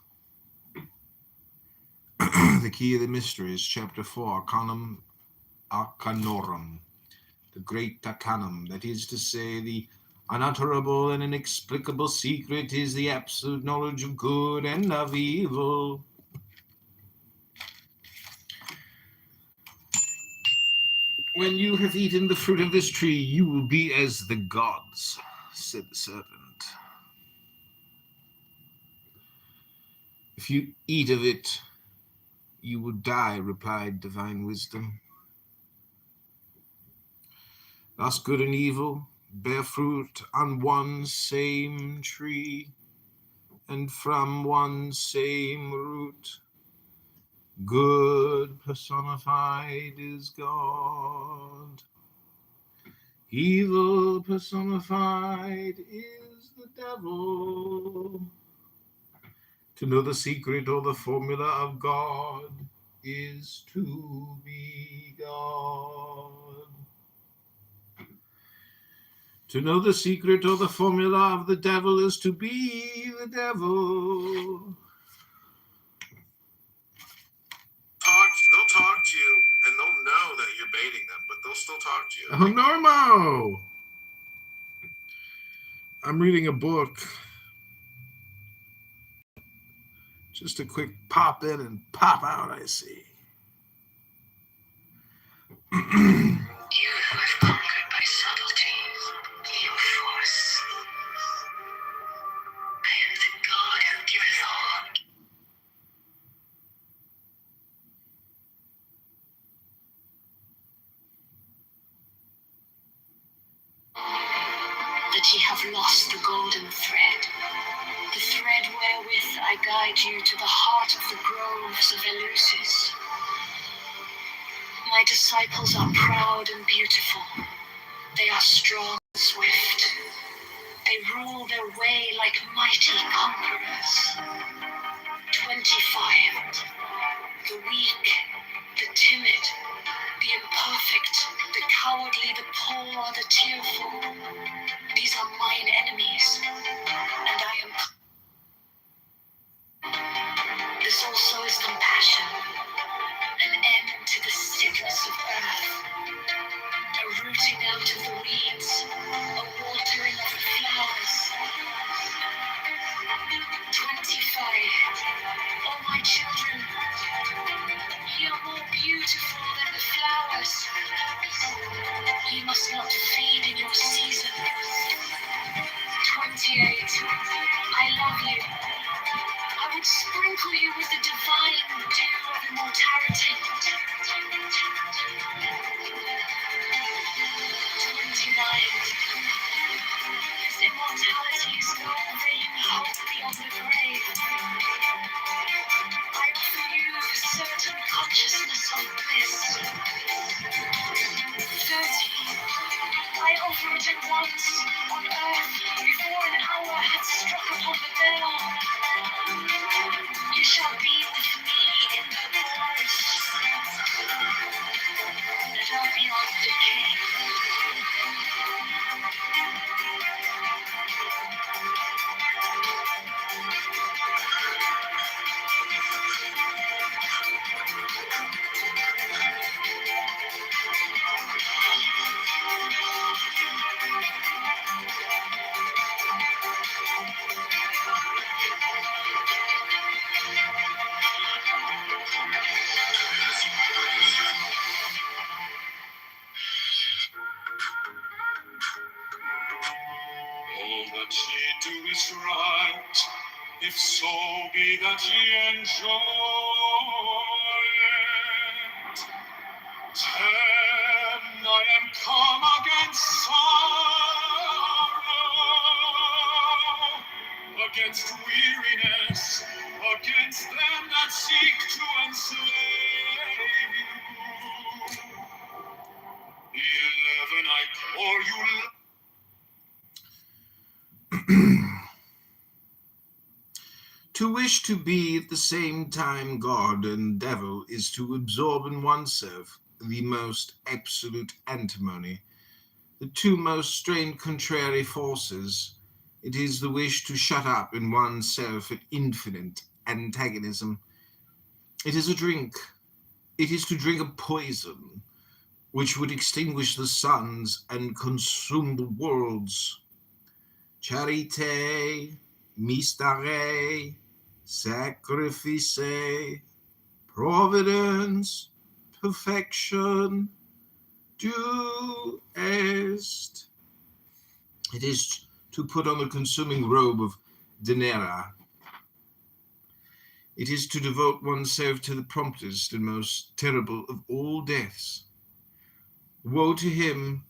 The key of the mysteries, chapter 4, Arcanum Arcanorum, the great arcanum, that is to say, the unutterable and inexplicable secret is the absolute knowledge of good and of evil. When you have eaten the fruit of this tree, you will be as the gods, said the serpent. If you eat of it, you will die, replied divine wisdom. Thus good and evil, bear fruit on one same tree, and from one same root. Good personified is God. Evil personified is the devil. To know the secret or the formula of God is to be God. To know the secret or the formula of the devil is to be the devil. They'll talk to you, and they'll know that you're baiting them, but they'll still talk to you. Oh, Normo! I'm reading a book. Just a quick pop in and pop out, I see. You who have conquered by subtlety, your force. I am the God who giveth all. That ye have lost the golden thread, the thread wherewith I guide you to the heart of the groves of Eleusis. My disciples are proud and beautiful. They are strong and swift. They rule their way like mighty conquerors. 25. The weak, the timid, the imperfect, the cowardly, the poor, the tearful. These are mine enemies, and I am. This also is compassion, an end to the sickness of earth, a rooting out of the weeds, a watering of the flowers. 25. Oh, my children, ye are more beautiful than the flowers. Ye must not fade in your season. 28. I love you. I would sprinkle you with the divine dew of immortality. 29. This immortality is no vain hope beyond the grave. I offer you a certain consciousness of bliss. 30. I offer it at once on earth before an hour had struck upon the bell. You shall be with me in the forest, that are beyond decay. All that ye do is right, if so be that ye enjoy it. 10. I am come against sorrow, against weariness, against them that seek to enslave you. 11. I pour you. To wish to be at the same time God and devil is to absorb in oneself the most absolute antimony, the two most strained contrary forces. It is the wish to shut up in oneself an infinite antagonism. It is a drink. It is to drink a poison which would extinguish the suns and consume the worlds. Charite, mystère, sacrifice, providence, perfection, do est. It is to put on the consuming robe of Denera. It is to devote oneself to the promptest and most terrible of all deaths. Woe to him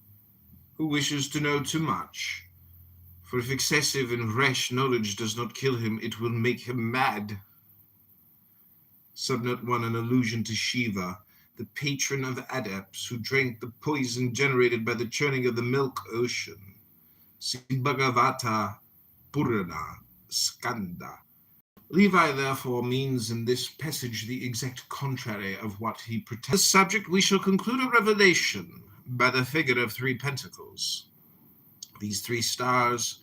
who wishes to know too much. For if excessive and rash knowledge does not kill him, it will make him mad. Subnote 1, an allusion to Shiva, the patron of adepts who drank the poison generated by the churning of the milk ocean. See Bhagavata Purana Skanda. Levi, therefore, means in this passage the exact contrary of what he pretends. This subject we shall conclude a revelation by the figure of 3 pentacles. These 3 stars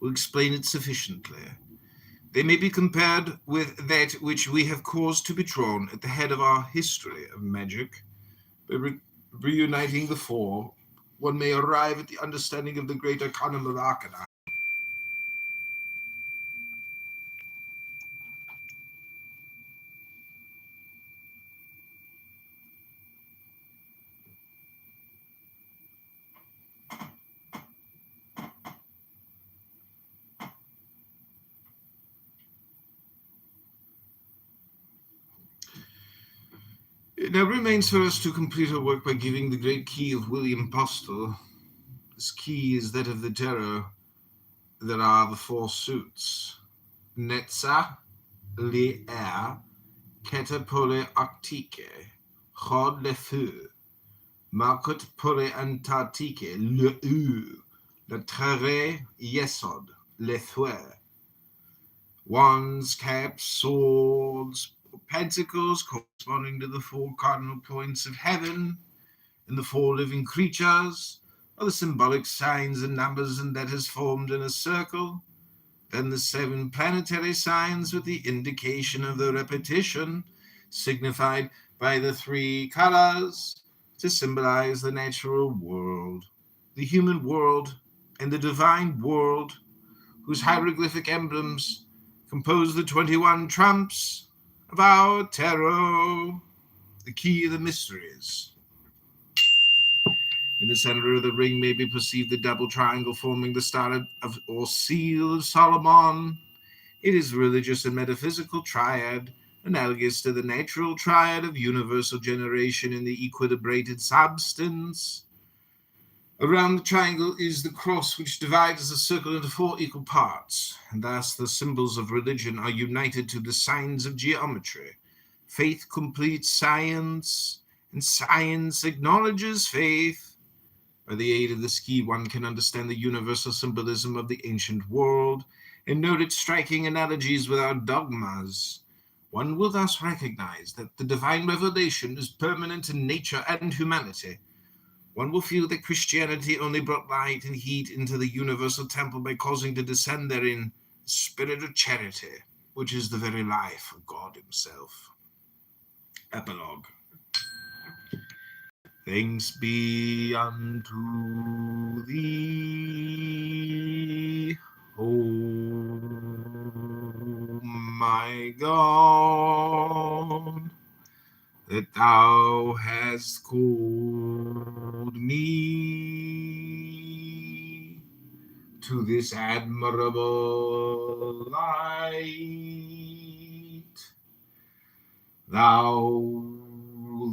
will explain it sufficiently. They may be compared with that which we have caused to be drawn at the head of our history of magic. By reuniting the 4, one may arrive at the understanding of the great arcanum of Arcana. It now remains for us to complete our work by giving the great key of William Postel. This key is that of the tarot. There are the 4 suits. Netza, Le'er, Catapole Arctique, Chod le Feu, Marcotte Pole Antarctique, Le U, Le Trare Yesod, Le Thue. Wands, caps, swords, pentacles corresponding to the 4 cardinal points of heaven, and the 4 living creatures are the symbolic signs and numbers, and that is formed in a circle. Then the 7 planetary signs with the indication of the repetition, signified by the 3 colors, to symbolize the natural world, the human world, and the divine world, whose hieroglyphic emblems compose the 21 trumps of our tarot, the key of the mysteries. In the center of the ring may be perceived the double triangle forming the star of or seal of Solomon. It is religious and metaphysical triad, analogous to the natural triad of universal generation in the equilibrated substance. Around the triangle is the cross, which divides the circle into 4 equal parts, and thus the symbols of religion are united to the signs of geometry. Faith completes science, and science acknowledges faith. By the aid of this key, one can understand the universal symbolism of the ancient world and note its striking analogies with our dogmas. One will thus recognize that the divine revelation is permanent in nature and humanity. One will feel that Christianity only brought light and heat into the universal temple by causing to descend therein the spirit of charity, which is the very life of God himself. Epilogue. Thanks be unto thee, O my God, that thou hast called me to this admirable light. Thou,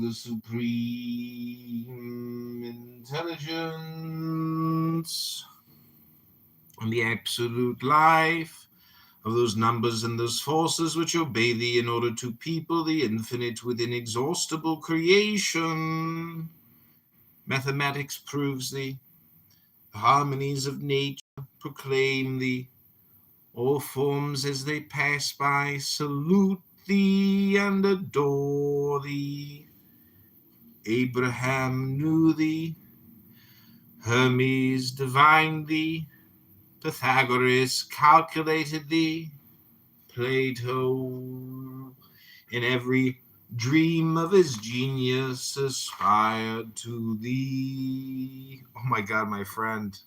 the supreme intelligence, and the absolute life of those numbers and those forces which obey thee in order to people the infinite with inexhaustible creation. Mathematics proves thee. The harmonies of nature proclaim thee. All forms as they pass by salute thee and adore thee. Abraham knew thee. Hermes divined thee. Pythagoras calculated thee. Plato, in every dream of his genius, aspired to thee. Oh my God, my friend.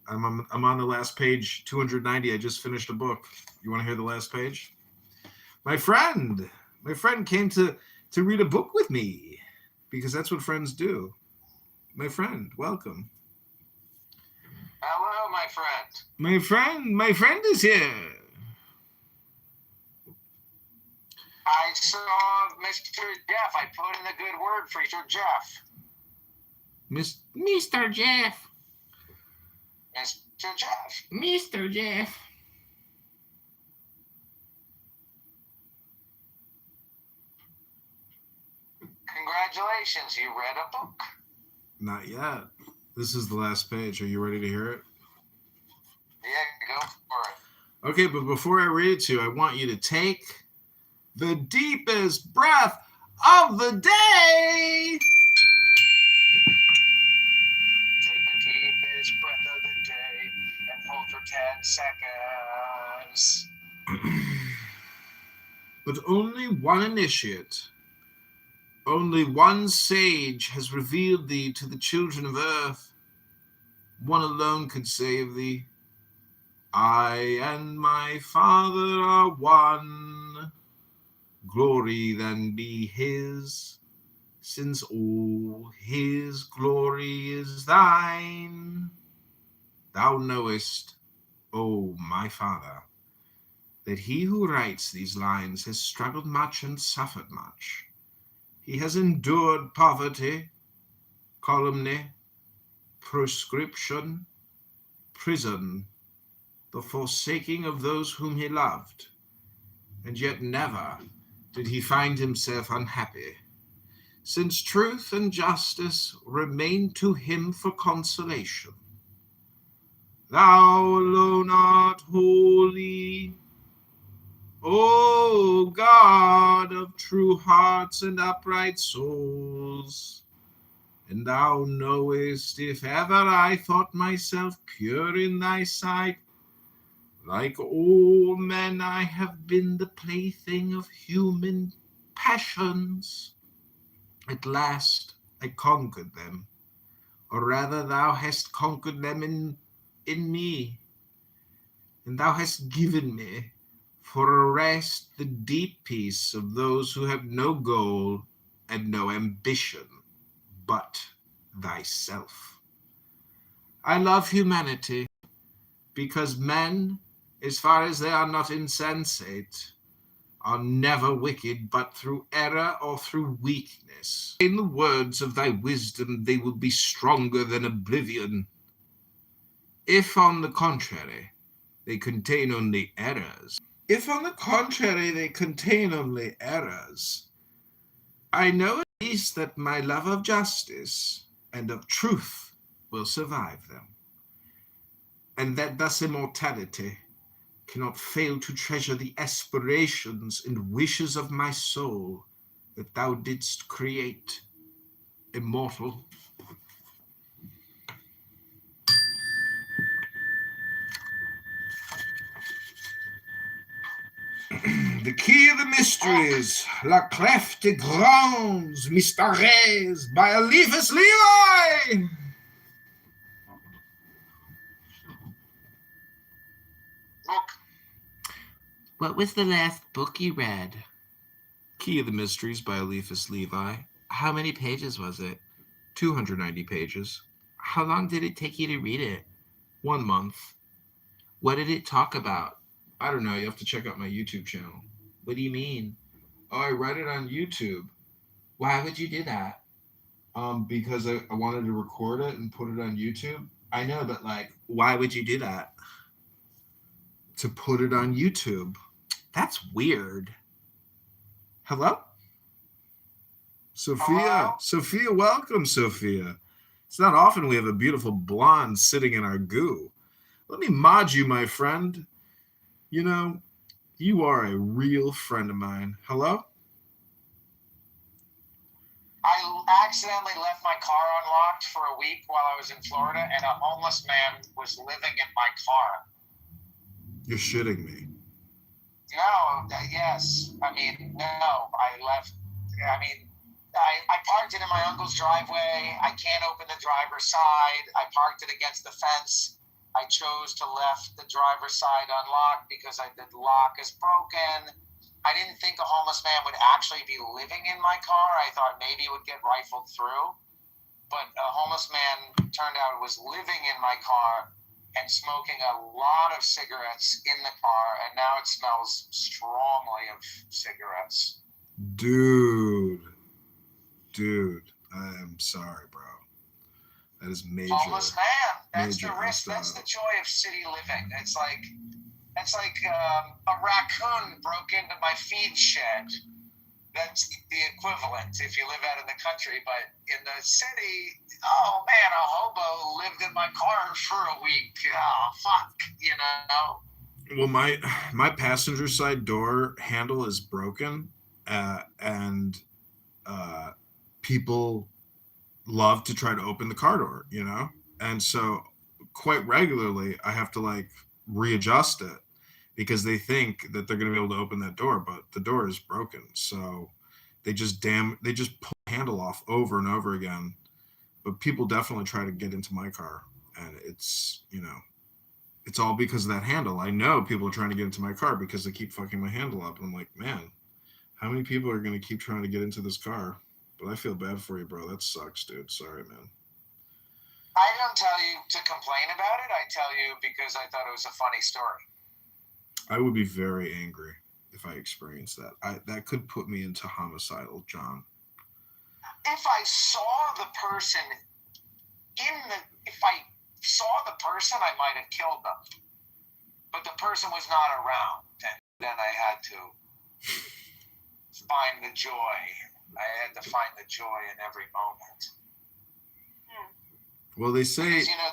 I'm on the last page, 290. I just finished a book. You want to hear the last page? My friend came to read a book with me, because that's what friends do. My friend, welcome. Hello, my friend. My friend is here. I saw Mr. Jeff. I put in a good word for Mr. Jeff. Mr. Jeff. Mr. Jeff. Mr. Jeff. Congratulations, you read a book. Not yet. This is the last page. Are you ready to hear it? Yeah, go for it. Okay, but before I read it to you, I want you to take the deepest breath of the day. Take the deepest breath of the day and hold for 10 seconds. But only one initiate, only one sage has revealed thee to the children of earth. One alone could save thee. I and my Father are one. Glory then be his, since all his glory is thine. Thou knowest, O my Father, that he who writes these lines has struggled much and suffered much. He has endured poverty, calumny, proscription, prison, the forsaking of those whom he loved, and yet never did he find himself unhappy, since truth and justice remained to him for consolation. Thou alone art holy, O God of true hearts and upright souls. And thou knowest, if ever I thought myself pure in thy sight, like all men I have been the plaything of human passions. At last I conquered them, or rather thou hast conquered them in me, and thou hast given me for a rest the deep peace of those who have no goal and no ambition but thyself. I love humanity because men, as far as they are not insensate, are never wicked but through error or through weakness. In the words of thy wisdom, they will be stronger than oblivion. If, on the contrary, they contain only errors, I know at least that my love of justice and of truth will survive them, and that thus immortality cannot fail to treasure the aspirations and wishes of my soul that thou didst create immortal. The key of the mysteries, La Clef des Grands Mystères by Eliphas Levi. Book. What was the last book you read? Key of the Mysteries by Eliphas Levi. How many pages was it? 290 pages. How long did it take you to read it? 1 month. What did it talk about? I don't know. You have to check out my YouTube channel. What do you mean? Oh, I read it on YouTube. Why would you do that? Because I wanted to record it and put it on YouTube. I know, but why would you do that? To put it on YouTube. That's weird. Hello? Sophia. Hello? Sophia, welcome, Sophia. It's not often we have a beautiful blonde sitting in our goo. Let me mod you, my friend. You know, you are a real friend of mine. Hello? I accidentally left my car unlocked for a week while I was in Florida, and a homeless man was living in my car. You're shitting me. No, yes. No. I parked it in my uncle's driveway. I can't open the driver's side. I parked it against the fence. I chose to left the driver's side unlocked because the lock is broken. I didn't think a homeless man would actually be living in my car. I thought maybe it would get rifled through. But a homeless man turned out was living in my car and smoking a lot of cigarettes in the car, and now it smells strongly of cigarettes. Dude, I am sorry, bro. That is major. Homeless man. That's major the risk. That's hostile. the joy of city living. It's like a raccoon broke into my feed shed. That's the equivalent if you live out in the country. But in the city, oh man, a hobo lived in my car for a week. Oh fuck, you know. Well, my passenger side door handle is broken, and people love to try to open the car door, you know, and so quite regularly I have to like readjust it because they think that they're going to be able to open that door, but the door is broken. So they just pull the handle off over and over again. But people definitely try to get into my car, and it's, you know, it's all because of that handle. I know people are trying to get into my car because they keep fucking my handle up, and I'm like, man, how many people are going to keep trying to get into this car? But I feel bad for you, bro. That sucks, dude. Sorry, man. I don't tell you to complain about it. I tell you because I thought it was a funny story. I would be very angry if I experienced that. That could put me into homicidal, John. If I saw the person I might have killed them. But the person was not around. And then I had to find the joy. I had to find the joy in every moment. Well, they say, because, you know,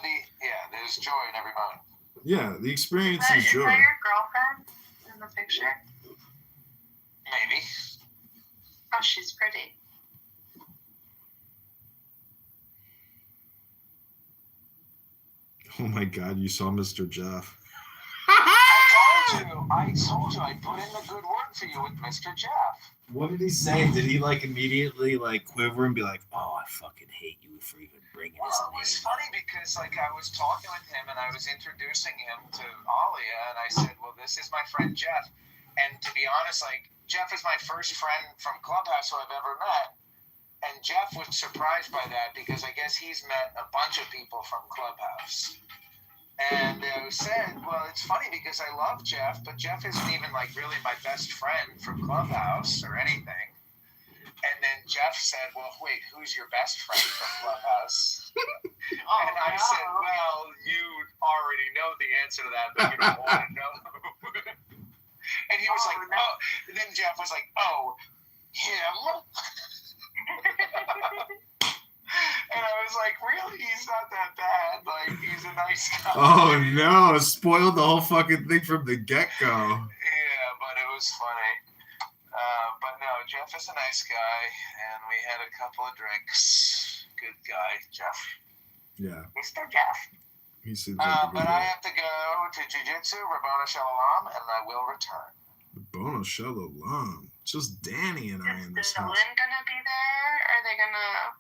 there's joy in every moment. Yeah, the experience is joy. Is that your girlfriend in the picture? Maybe. Oh, she's pretty. Oh my God, you saw Mr. Jeff. I told you I put in the good work for you with Mr. Jeff. What did he say? Did he like immediately like quiver and be like, "Oh, I fucking hate you for even bringing this Well, it was funny because like I was talking with him and I was introducing him to Alia, and I said, "Well, this is my friend Jeff." And to be honest, like Jeff is my first friend from Clubhouse who I've ever met. And Jeff was surprised by that because I guess he's met a bunch of people from Clubhouse. And I said, well, it's funny because I love Jeff, but Jeff isn't even like really my best friend from Clubhouse or anything. And then Jeff said, well, wait, who's your best friend from Clubhouse? And I said, well, you already know the answer to that, but you don't want to know. And he was like, oh. And then Jeff was like, oh, him? And I was like, really? He's not that bad. Like, he's a nice guy. Oh, no. Spoiled the whole fucking thing from the get-go. Yeah, but it was funny. But no, Jeff is a nice guy, and we had a couple of drinks. Good guy, Jeff. Yeah. Mr. Jeff. He seems like a good But guy. I have to go to Jiu-Jitsu, Rabboni Shalom, and I will return. Bono Shalom. Just Danny and I in this Is house. Dylan gonna be there? Or are they gonna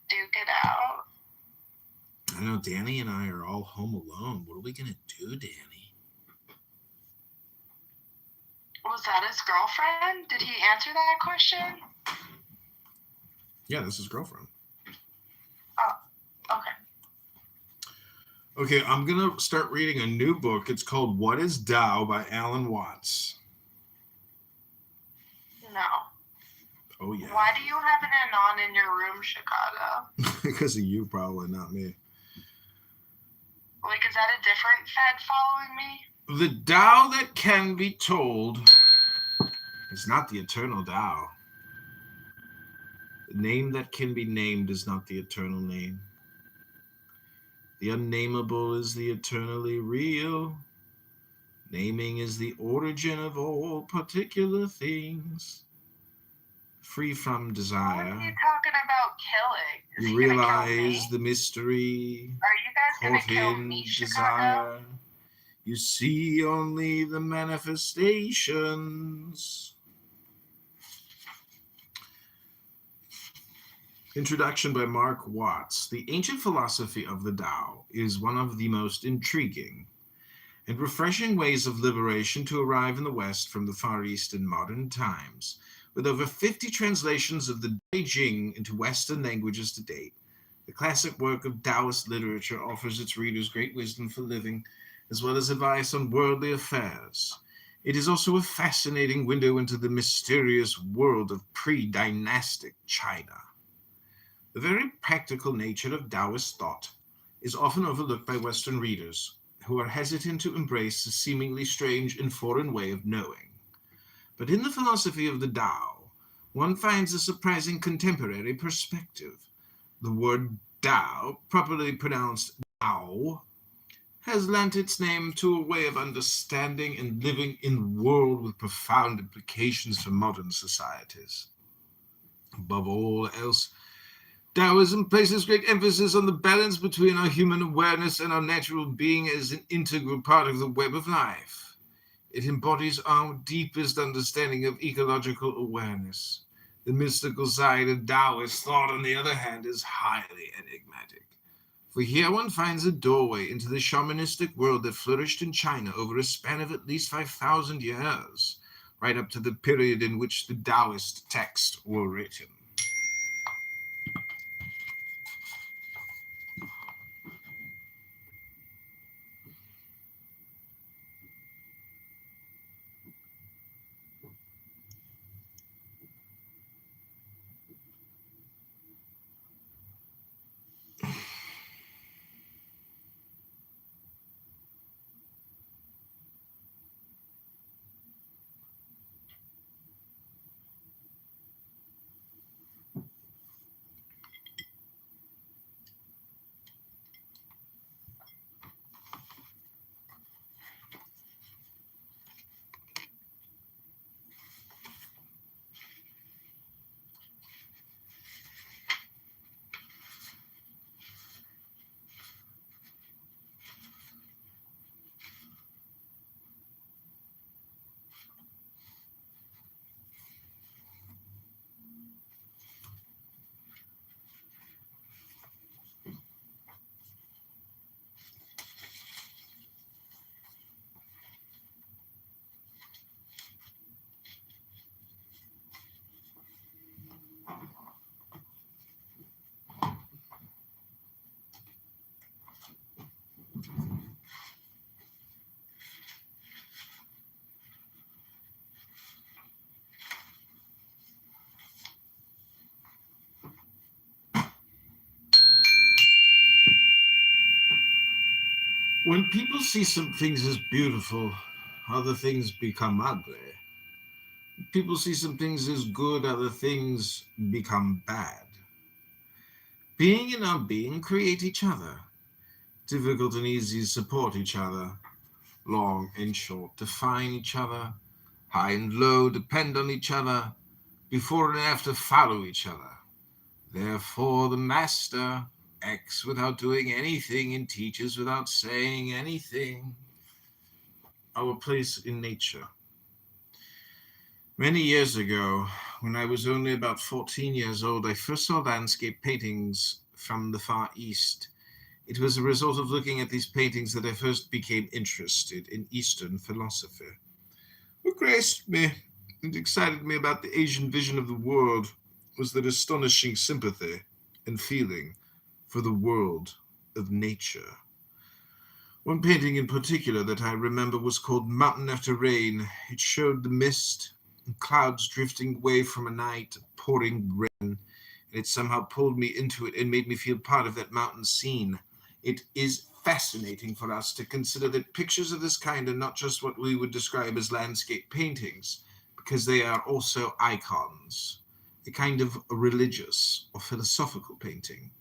duke it out? I know Danny and I are all home alone. What are we gonna do, Danny? Was that his girlfriend? Did he answer that question? Yeah, this is girlfriend. Oh, okay. Okay, I'm gonna start reading a new book. It's called What is Tao by Alan Watts. No. Oh yeah. Why do you have an anon in your room, Chicago? Because of you, probably, not me. Like, is that a different Fed following me? The Tao that can be told is not the eternal Tao. The name that can be named is not the eternal name. The unnameable is the eternally real. Naming is the origin of all particular things. Free from What desire, are you talking about killing? Is you he gonna kill realize me? the mystery. Are you guys gonna Caught kill in me, Chicago? desire, you see only the manifestations. Introduction by Mark Watts. The ancient philosophy of the Tao is one of the most intriguing and refreshing ways of liberation to arrive in the West from the Far East in modern times. With over 50 translations of the Beijing into Western languages to date, the classic work of Taoist literature offers its readers great wisdom for living, as well as advice on worldly affairs. It is also a fascinating window into the mysterious world of pre-dynastic China. The very practical nature of Taoist thought is often overlooked by Western readers, who are hesitant to embrace a seemingly strange and foreign way of knowing. But in the philosophy of the Tao, one finds a surprising contemporary perspective. The word Tao, properly pronounced Tao, has lent its name to a way of understanding and living in the world with profound implications for modern societies. Above all else, Taoism places great emphasis on the balance between our human awareness and our natural being as an integral part of the web of life. It embodies our deepest understanding of ecological awareness. The mystical side of Taoist thought, on the other hand, is highly enigmatic. For here one finds a doorway into the shamanistic world that flourished in China over a span of at least 5,000 years, right up to the period in which the Taoist texts were written. When people see some things as beautiful, other things become ugly. People see some things as good, other things become bad. Being and non-being create each other. Difficult and easy support each other. Long and short define each other. High and low depend on each other. Before and after follow each other. Therefore the master acts without doing anything and teaches without saying anything. Our place in nature. Many years ago, when I was only about 14 years old, I first saw landscape paintings from the Far East. It was a result of looking at these paintings that I first became interested in Eastern philosophy. What graced me and excited me about the Asian vision of the world was that astonishing sympathy and feeling for the world of nature. One painting in particular that I remember was called Mountain After Rain. It showed the mist and clouds drifting away from a night of pouring rain, and it somehow pulled me into it and made me feel part of that mountain scene. It is fascinating for us to consider that pictures of this kind are not just what we would describe as landscape paintings, because they are also icons, a kind of religious or philosophical painting.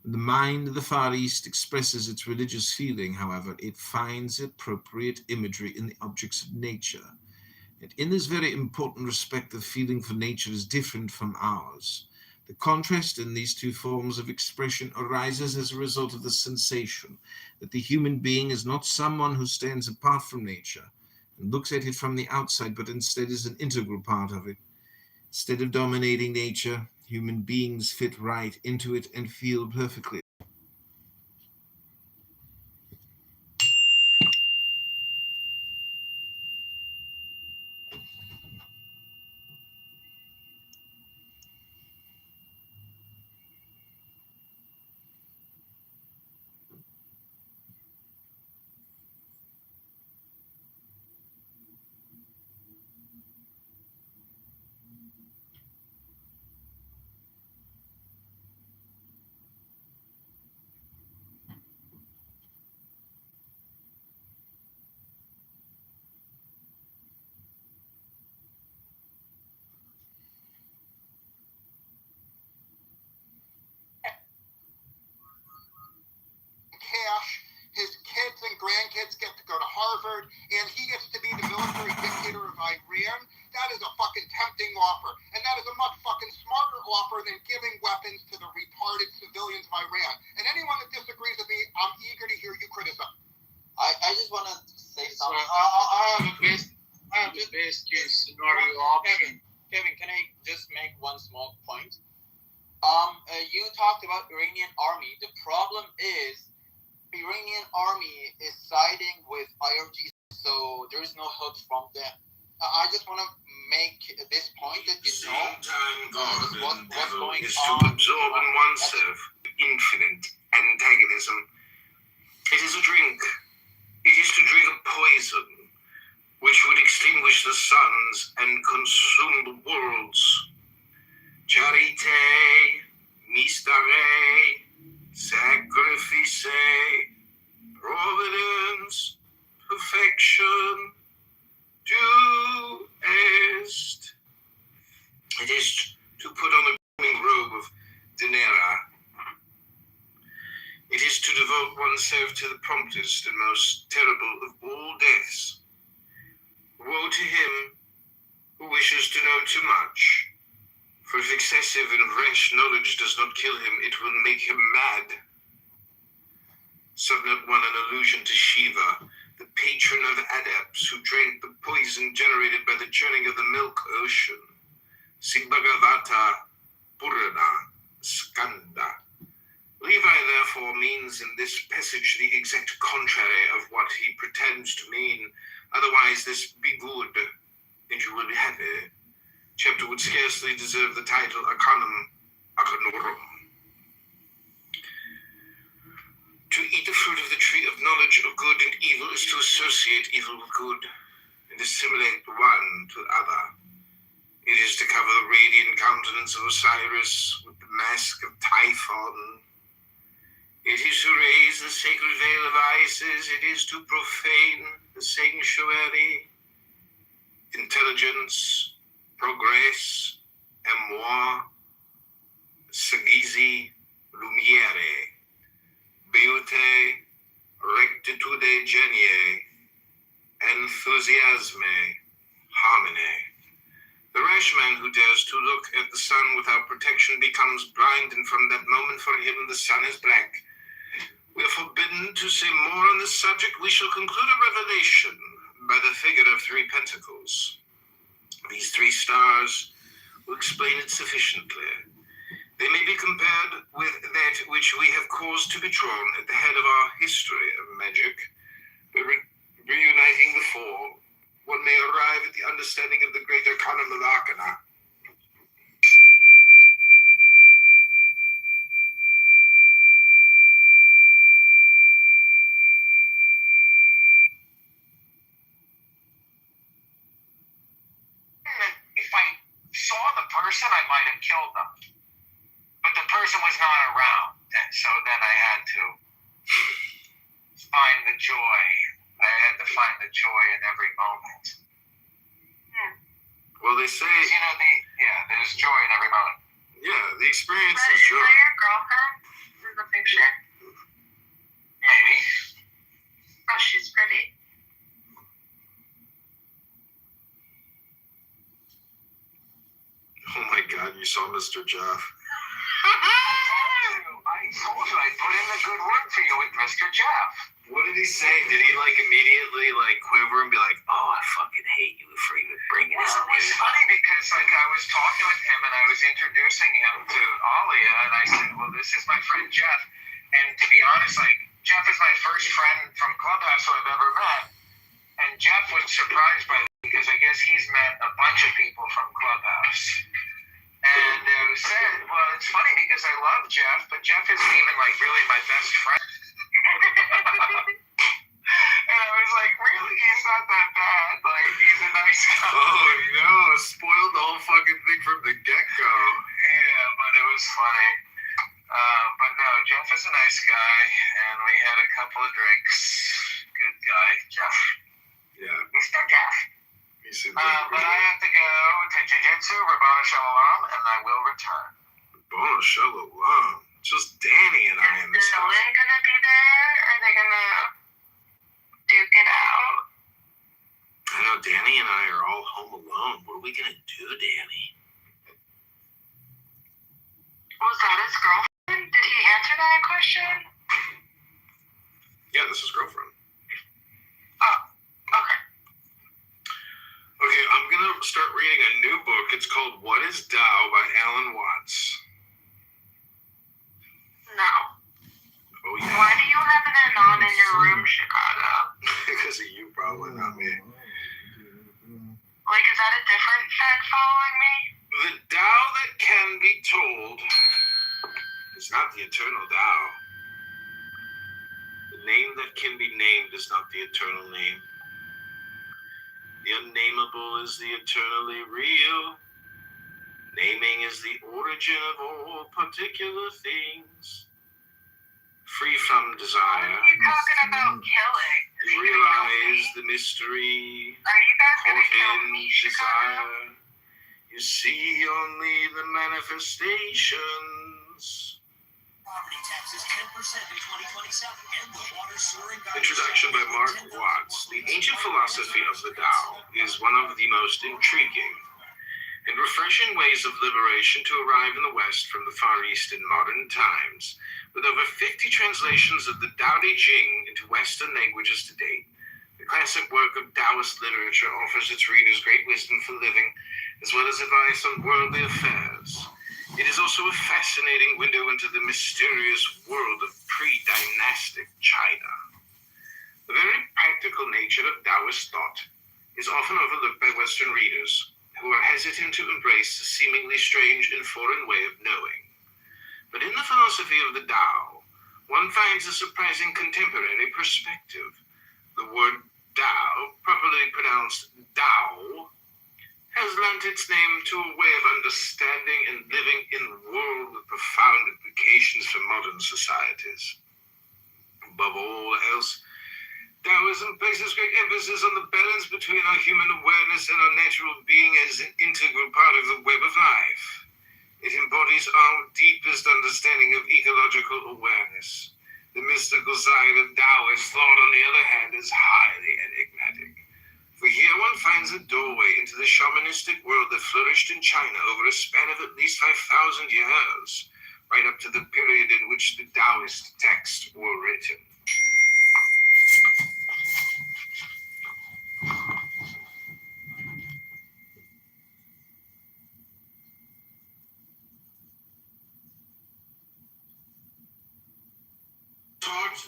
The mind of the Far East expresses its religious feeling, however, it finds appropriate imagery in the objects of nature. And in this very important respect, the feeling for nature is different from ours. The contrast in these two forms of expression arises as a result of the sensation that the human being is not someone who stands apart from nature and looks at it from the outside, but instead is an integral part of it. Instead of dominating nature, human beings fit right into it and feel perfectly. Iran, that is a fucking tempting offer. And that is a much fucking smarter offer than giving weapons to the retarded civilians of Iran. And anyone that disagrees with me, I'm eager to hear you criticize. I just want to say something. I have a best case scenario option. Kevin, can I just make one small point? You talked about Iranian army. The problem is Iranian army is siding with IRGC, so there is no help from them. I just want to make this point that you know what's going is on. to absorb in oneself infinite antagonism. It is a drink. It is to drink a poison which would extinguish the suns and consume the worlds. Charite, mystère, sacrifice, providence, perfection, do est. It is to put on the burning robe of Dinera. It is to devote oneself to the promptest and most terrible of all deaths. Woe to him who wishes to know too much, for if excessive and rash knowledge does not kill him, it will make him mad. Subnote 1, an allusion to Shiva, the patron of adepts who drank the poison generated by the churning of the milk ocean. See Bhagavata Purana Skanda. Levi, therefore, means in this passage the exact contrary of what he pretends to mean. Otherwise, this be good, and you will be happy. Chapter would scarcely deserve the title Arcanorum. To eat the fruit of the tree of knowledge of good and evil is to associate evil with good, and assimilate one to the other. It is to cover the radiant countenance of Osiris with the mask of Typhon. It is to raise the sacred veil of Isis. It is to profane the sanctuary. Intelligence, progress, émoi, sagesse, lumiere, beauté, rectitude, genie, enthusiasme, harmony. The rash man who dares to look at the sun without protection becomes blind, and from that moment for him the sun is black. We are forbidden to say more on this subject. We shall conclude a revelation by the figure of 3 pentacles. These 3 stars will explain it sufficiently. They may be compared with that which we have caused to be drawn at the head of our history of magic. By reuniting the 4, one may arrive at the understanding of the great arcana of Arcana. If I saw the person, I might have killed them. But the person was not around, and so then I had to find the joy. I had to find the joy in every moment. Well, they say... there's joy in every moment. Yeah, the experience But is is joy. that your girlfriend in the picture? Maybe. Oh, she's pretty. Oh my God, you saw Mr. Jeff. I told you I put in a good word for you with Mr. Jeff. What did he say? Did he immediately quiver and be like, "Oh, I fucking hate you for even bringing this Well, up"? it's funny because I was talking with him and I was introducing him to Alia, and I said, "Well, this is my friend Jeff." And to be honest, Jeff is my first friend from Clubhouse who I've ever met. And Jeff was surprised by that because I guess he's met a bunch of people from Clubhouse. And I said, well, it's funny because I love Jeff, but Jeff isn't even really my best friend. And I was like, really? He's not that bad. He's a nice guy. Oh no, spoiled the whole fucking thing from the get-go. Yeah, but it was funny. But no, Jeff is a nice guy, and we had a couple of drinks. Good guy, Jeff. Yeah. Mr. Jeff. He seems But I have to go to Jiu-Jitsu, Rabbana Shalom, and I will return. Bono Shalom. Just Danny and I in Is this house. Dylan gonna be there? Or are they gonna duke it out? I know Danny and I are all home we gonna do, Danny? Was that his girlfriend? Did he answer that question? Yeah, this is girlfriend. Oh, okay. Okay, I'm gonna start reading a new book. It's called What is Tao by Alan Watts. No. Oh yeah. Why do you have an anon in your room, Chicago? Because of you, probably, not me. Like, is that a different Fed following me? The Tao that can be told is not the eternal Tao. The name that can be named is not the eternal name. The unnameable is the eternally real. Naming is the origin of all particular things. Free from What desire. are you talking about killing? Is he gonna kill Realize me? the mystery. Are you guys Caught gonna kill in me, Chicago? desire. You see only the manifestations. Property taxes 10% in 2027 and the water sewer and garbage. Introduction by Mark Watts. The ancient philosophy of the Tao is one of the most intriguing and refreshing ways of liberation to arrive in the West from the Far East in modern times. With over 50 translations of the Tao Te Ching into Western languages to date, the classic work of Taoist literature offers its readers great wisdom for living, as well as advice on worldly affairs. It is also a fascinating window into the mysterious world of pre-dynastic China. The very practical nature of Taoist thought is often overlooked by Western readers, who are hesitant to embrace the seemingly strange and foreign way of knowing. But in the philosophy of the Tao, one finds a surprising contemporary perspective. The word Tao, properly pronounced Tao, has lent its name to a way of understanding and living in the world with profound implications for modern societies. Above all else, Taoism places great emphasis on the balance between our human awareness and our natural being as an integral part of the web of life. It embodies our deepest understanding of ecological awareness. The mystical side of Taoist thought, on the other hand, is highly enigmatic. For here one finds a doorway into the shamanistic world that flourished in China over a span of at least 5,000 years, right up to the period in which the Taoist texts were written.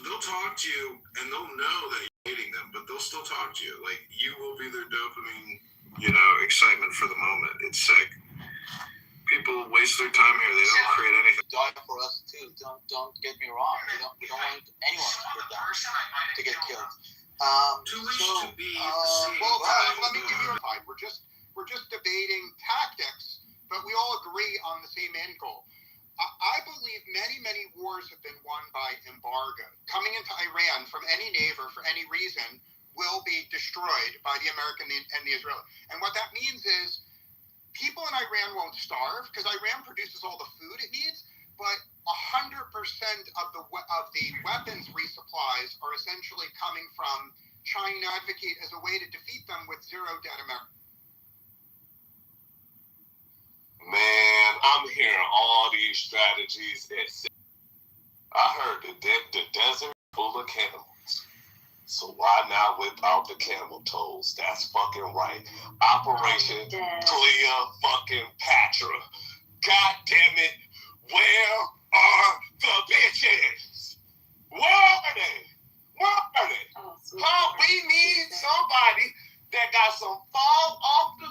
They'll talk to you, and they'll know that you're hating them, but they'll still talk to you. Like, you will be their dopamine, excitement for the moment. It's sick. People waste their time here. They don't create anything. Die for us too. Don't get me wrong. We don't want anyone to get killed. To be Let me give you a fight. We're just debating tactics, but we all agree on the same end goal. I believe many wars have been won by embargo. Coming into Iran from any neighbor for any reason will be destroyed by the American and the Israeli. And what that means is people in Iran won't starve because Iran produces all the food it needs, but 100% of the weapons resupplies are essentially coming from China. Advocate as a way to defeat them with zero debt America. Man, I'm hearing all these strategies. I heard the desert full of cannibals. So why not whip out the camel toes? That's fucking right. Operation Cleopatra. God damn it. Where are the bitches? Where are they? We need somebody that got some fall off the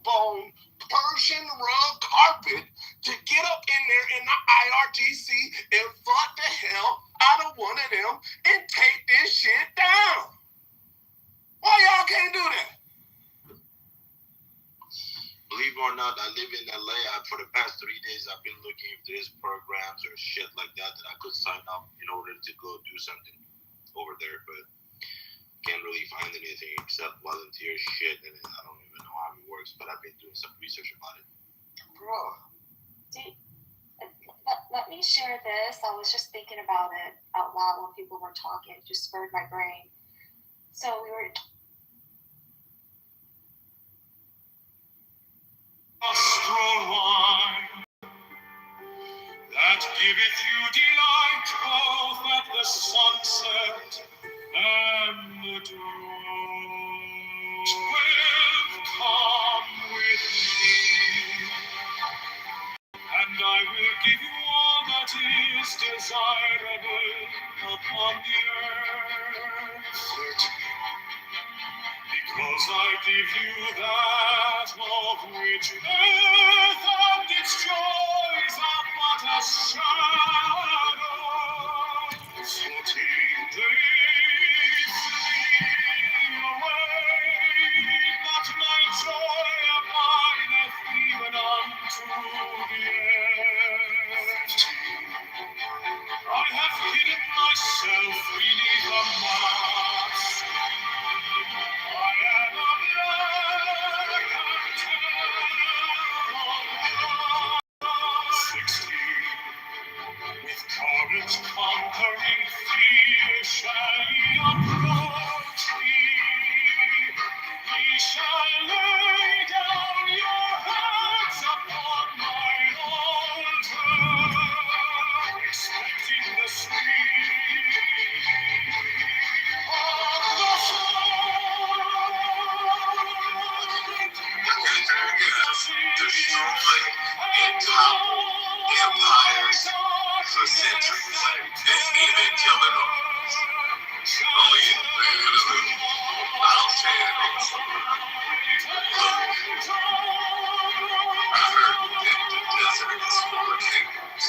bone Persian rug carpet to get up in there in the IRGC and fuck the hell out of one of them and take this shit down. Why y'all can't do that? Believe it or not, I live in LA. For the past 3 days, I've been looking if there's programs or shit like that I could sign up in order to go do something over there, but can't really find anything except volunteer shit, and I don't even know how it works, but I've been doing some research about it. Bro. Let me share this. I was just thinking about it out loud while people were talking. It just spurred my brain. So nostril wine that giveth you delight both at the sunset and the dawn. 12, come with me, and I will give you all that is desirable upon the earth. 13, because I give you that of which earth and its joys are but a shadow. 14, they flee away, but my joy abideth even unto the end. 15, I have hidden myself beneath a mask. I am a black and terrible. 16, with courage conquering fear shall ye approach me. Ye shall lay down your heads upon mine altar, expecting the sweet of the Destroy and topple empires for centuries, and even killing others. Oh yeah, I'll say it. I heard that the desert is full of kingdoms.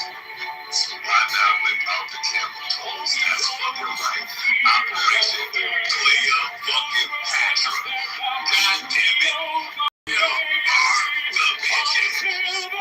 Why not without the camel toes? That's fucking right. Operation Cleopatra. God damn it. You are the pigeon.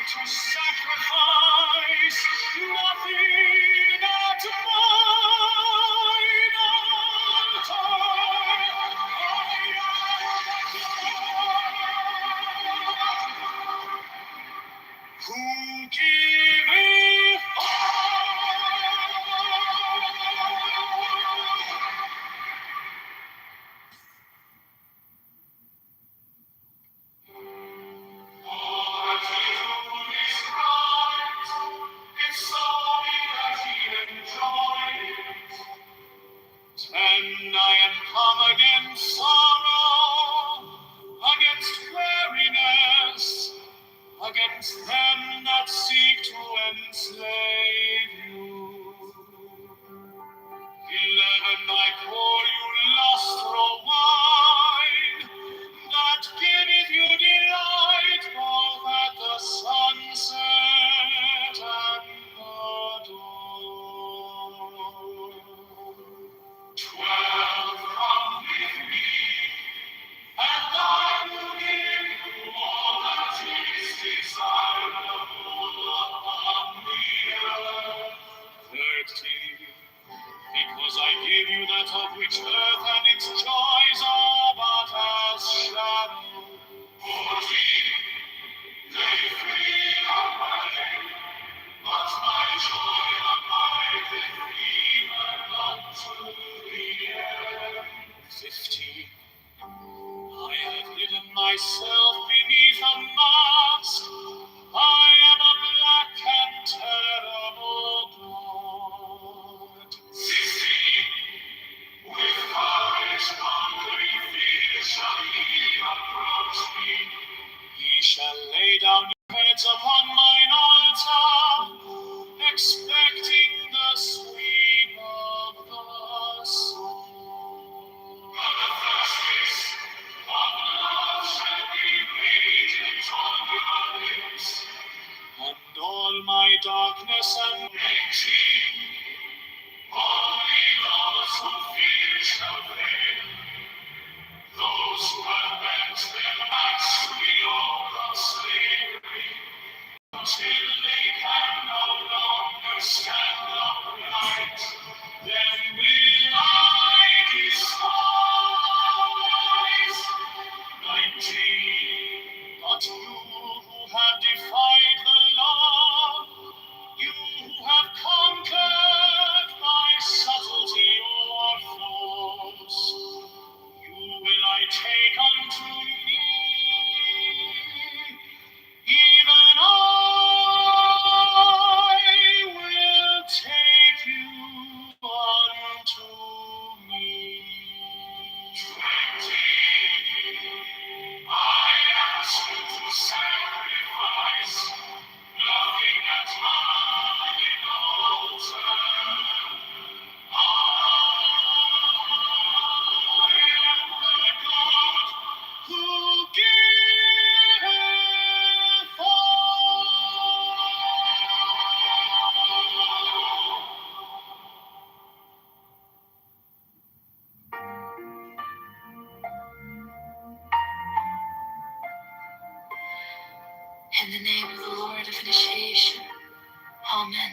To sacrifice nothing at mine altar. Who giveth and I am come against sorrow, against weariness, against them that seek to enslave you. 11, I pour you lustral wine, that giveth you delight both at the sunset and the dawn. 12, come with me, and I will give you all that is desirable upon the earth. 13, because I give you that of which earth and its joys are but as shadow. 14, they flee away, but my joy abideth even unto the end. 15, I have hidden myself beneath a mask. I am a black and terrible God. 16, with and only those who fear shall fail. Those who have bent their backs to the yoke of slavery until they can no longer stand upright, then will I despise. 19. But you who have defied the law, you who have conquered by subtlety or force, you will I take unto me, even I will take you unto me. 20. I ask you to sacrifice, loving at mine altar. I am the God who giveth all. In the name of the Lord of initiation, Amen.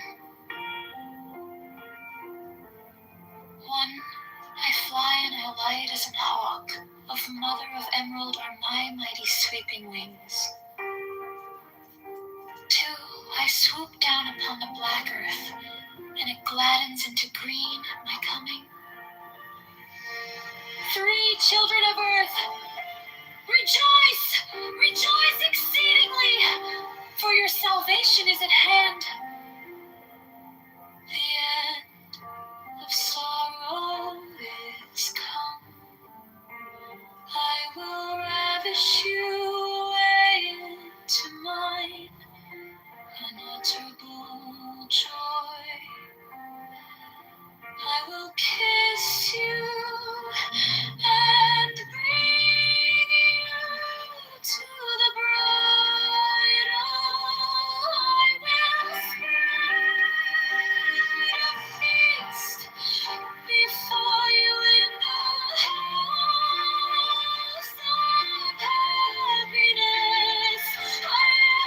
1. I fly and I light as an hawk. Of mother of emerald are my mighty sweeping wings. 2. I swoop down upon the black earth, and it gladdens into green at my coming. 3. Children of earth, rejoice! Rejoice exceedingly, for your salvation is at hand. The end of sorrow is come. I will ravish you away into mine unutterable joy. I will kiss you and bring you to the bridal. I will spread a feast before you in the halls of happiness. I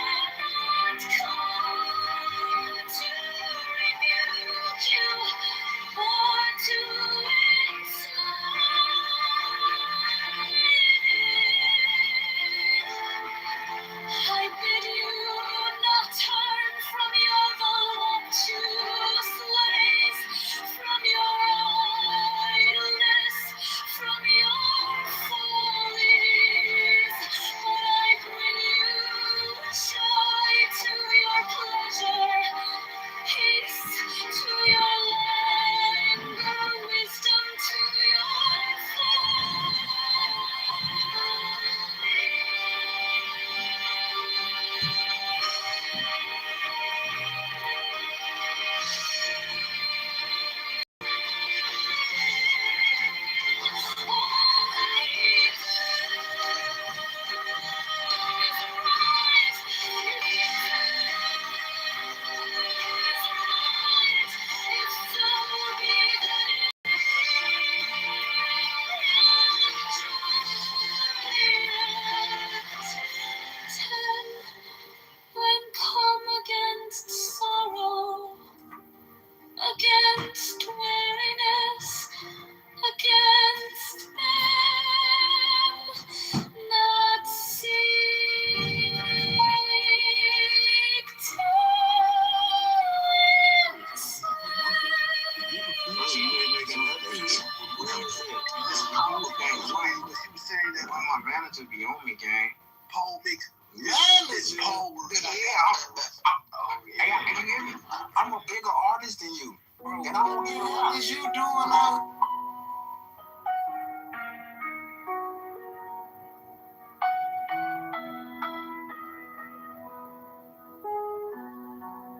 am not come to rebuke you or to I bid you not turn from your voluptuous ways, from your idleness, from your follies. But I bring you joy to your pleasure, peace to your languor, wisdom to your When come against sorrow, against weariness, against them that seek to She was saying that all my manager be on me, gang. Paul makes manager. Paul works. Yeah, hey, can you hear me? I'm a bigger artist than you. And I don't give a fuck. What is you doing now?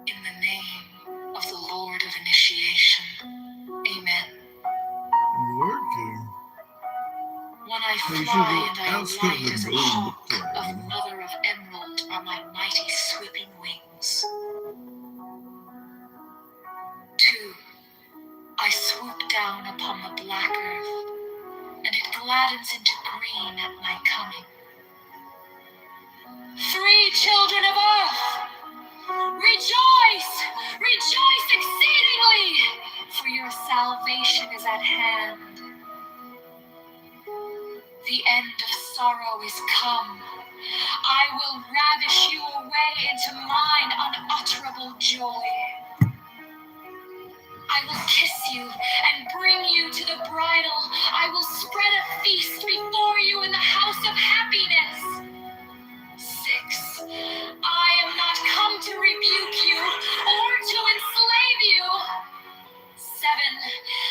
In the name of the Lord of initiation, Amen. Working. When I Hey, fly and I else light could as a be hawk, blue. of mother of emerald are my mighty sweeping wings. I swoop down upon the black earth, and it gladdens into green at my coming. 3 children of earth, rejoice, rejoice exceedingly, for your salvation is at hand. The end of sorrow is come. I will ravish you away into mine unutterable joy. I will kiss you and bring you to the bridal. I will spread a feast before you in the house of happiness. 6. I am not come to rebuke you or to enslave you. 7.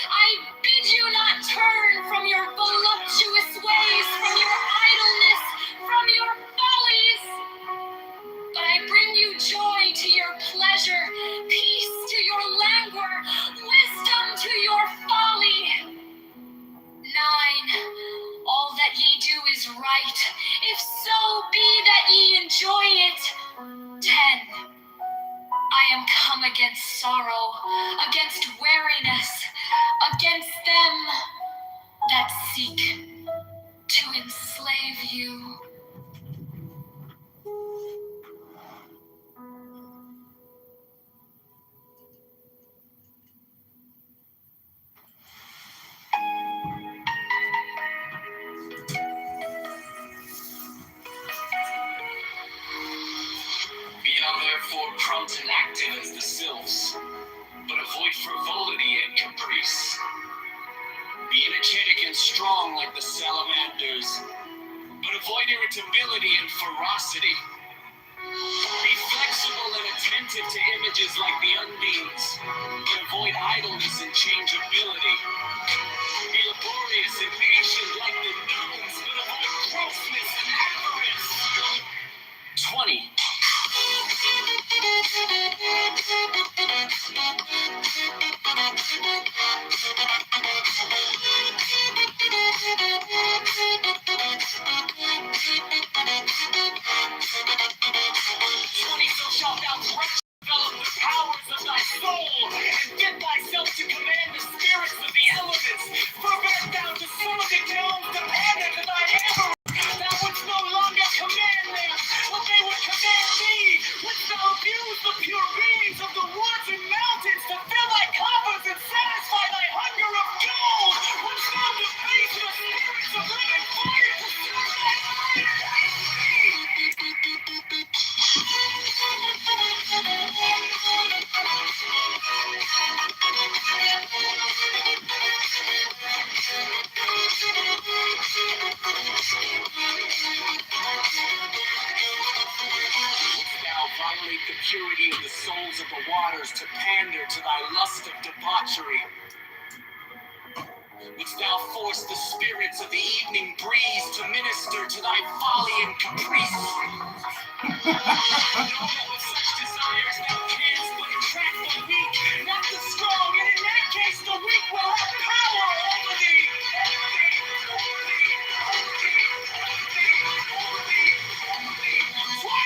I bid you not turn from your voluptuous ways, from your idleness, from your follies. But I bring you joy to your pleasure, peace to your languor, wisdom to your folly. 9. All that ye do is right, if so be that ye enjoy it. 10. I am come against sorrow, against weariness, against them that seek to enslave you. Be thou therefore prompt and active as the sylphs, but avoid frivolity and caprice. Be energetic and strong like the salamanders, but avoid irritability and ferocity. Be flexible and attentive to images like the undines, but avoid idleness and changeability. Be laborious and patient like the gnomes, but avoid grossness and avarice. 20. So shalt thou develop the powers of thy soul, and fit thyself to command the spirits of the elements. Forbid thou to serve the gnomes dependent to thy hammer. Thou wouldst no longer command them, but they would command thee. Wouldst thou abuse the pure beings of the woods and mountains to fill thy coffers and satisfy thy hunger of gold? Wouldst thou debase the spirits of living fire to serve thy fire? Thou violate the purity of the souls of the waters to pander to thy lust of debauchery. Wouldst thou force the spirits of the evening breeze to minister to thy folly and caprice? Know that with such desires thou canst but attract the weak, not the strong, and in that case the weak will have power over thee. 21.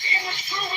In truth,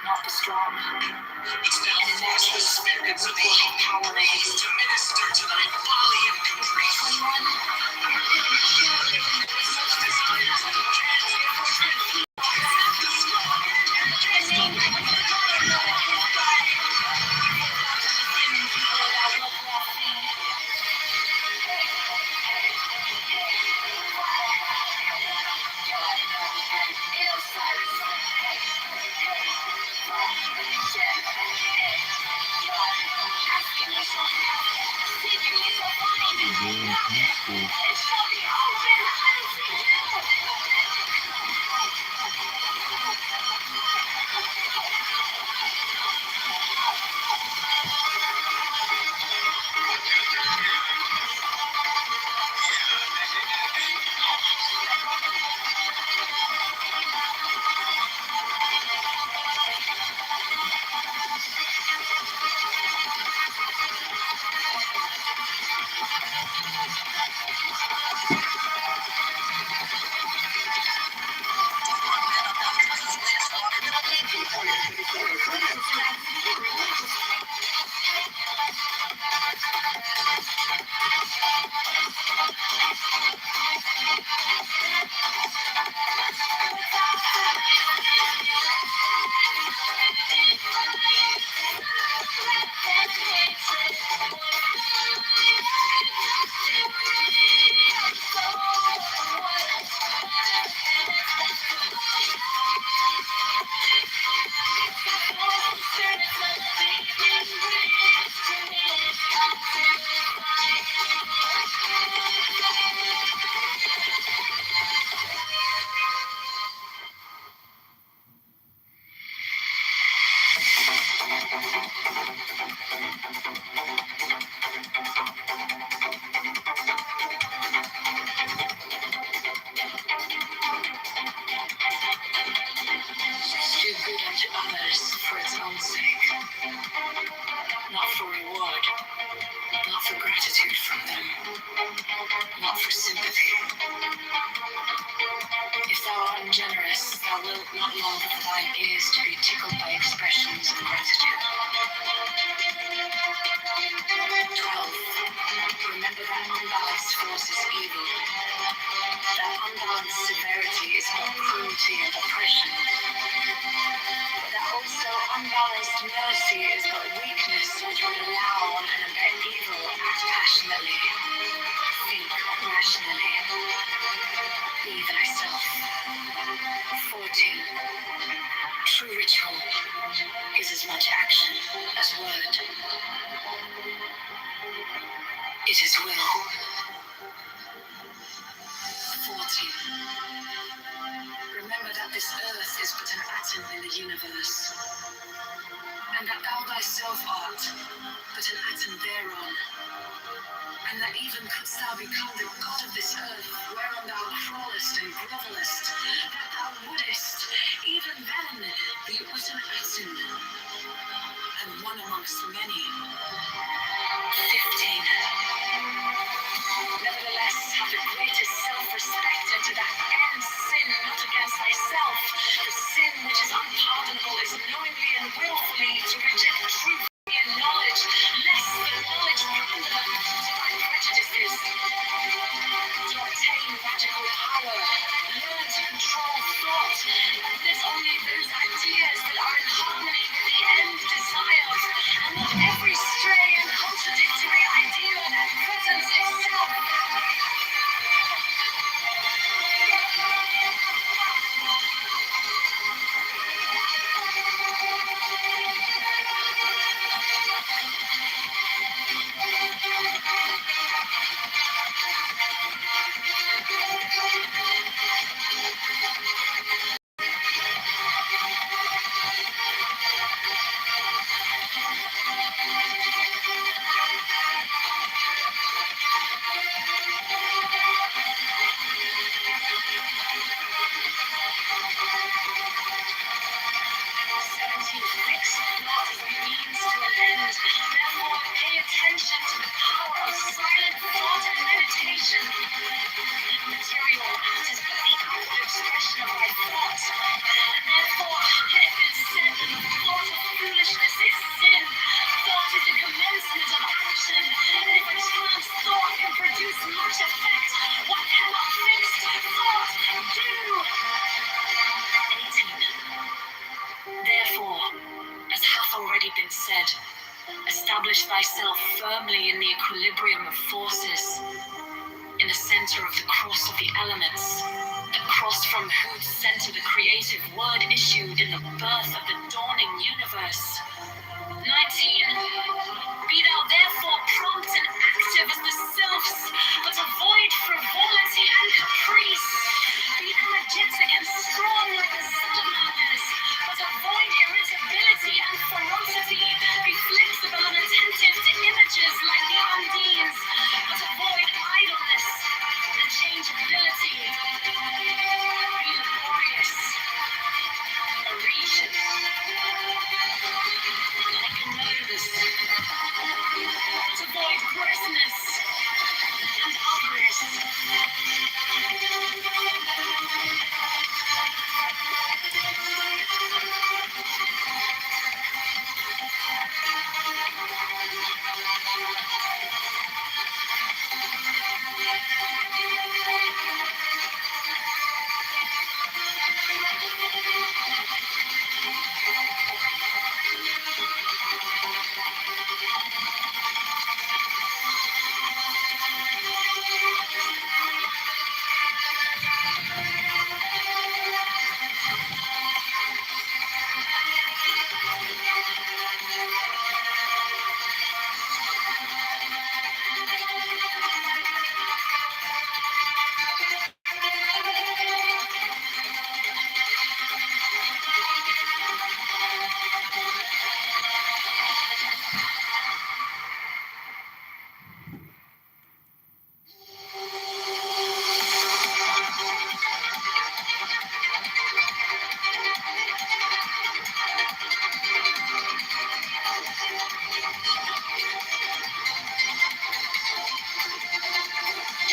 Not the strong. It's now in that case, spirits of the power raised to minister to thy folly and caprice. Not for reward, not for gratitude from them, not for sympathy. If thou art ungenerous, thou wilt not long for thine ears to be tickled by expressions of gratitude. 12. Remember that unbalanced force is evil. That unbalanced severity is but cruelty and oppression. That also unbalanced mercy is but weakness which would allow and abet evil, act passionately, think rationally. Be thyself. 14. True ritual is as much action as word. It is will. 14. Remember that this earth is but an atom in the universe, and that thou thyself art but an atom thereon, and that even couldst thou become the god of this earth, whereon thou crawlest and grovelest, that thou wouldest even then be but an atom, and one amongst many. 15. Nevertheless, have the greatest self-respect, and to that end sin not against thyself. The sin which is unpardonable is knowingly and willfully to reject truth and knowledge, less than knowledge random to thy prejudices. To obtain magical power, learn to control thyself firmly in the equilibrium of forces, in the center of the cross of the elements, the cross from whose center the creative word issued in the birth of the dawning universe. 19. Be thou therefore prompt and active as the sylphs, but avoid frivolity and caprice. Be energetic and strong like the salamanders, but avoid irritability and ferocity. Be flexible and attentive to images like the Undines, but avoid idleness and changeability. Be laborious, voracious, like a nervous, to avoid grossness and avarice.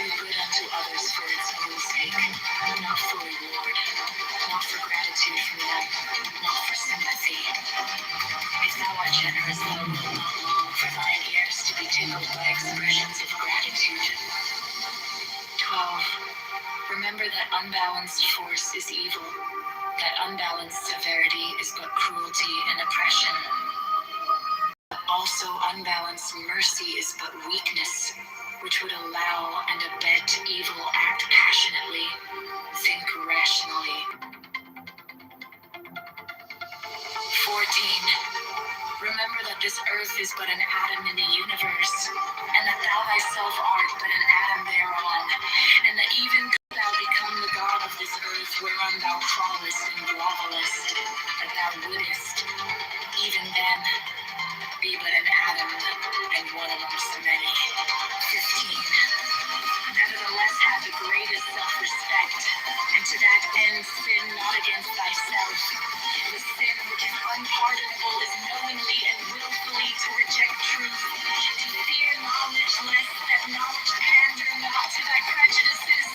Do good unto others for its own sake, not for reward, not for gratitude from them, not for sympathy. If thou art generous, thou wilt not long for thine ears to be tickled by expressions of gratitude. 12. Remember that unbalanced force is evil, that unbalanced severity is but cruelty and oppression. Also, unbalanced mercy is but weakness, which would allow and abet evil, act passionately, think rationally. 14. Remember that this earth is but an atom in the universe, and that thou thyself art but an atom thereon, and that even could thou become the god of this earth whereon thou crawlest and grovelest, that thou wouldest, even then, be but an atom and one amongst many. 15. Nevertheless, have the greatest self-respect, and to that end sin not against thyself. The sin which is unpardonable is knowingly and willfully to reject truth, to fear knowledge lest that knowledge pander not to thy prejudices,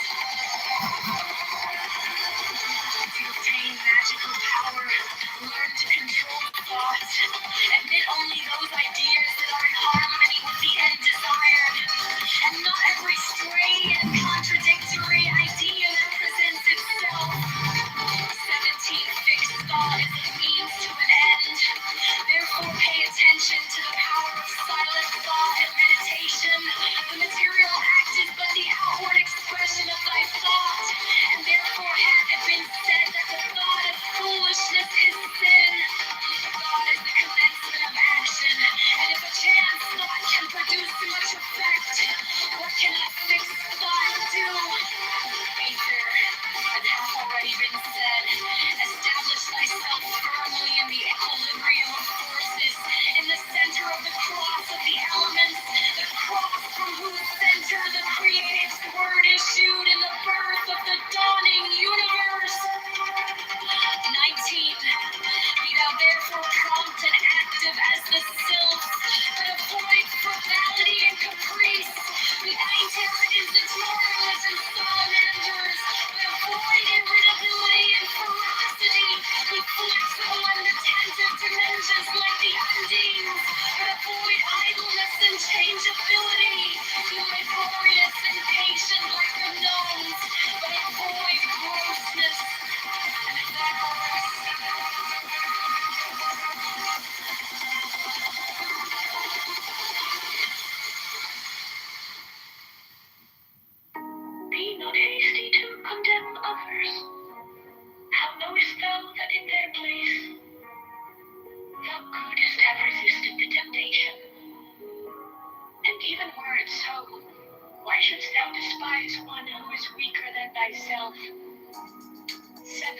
7.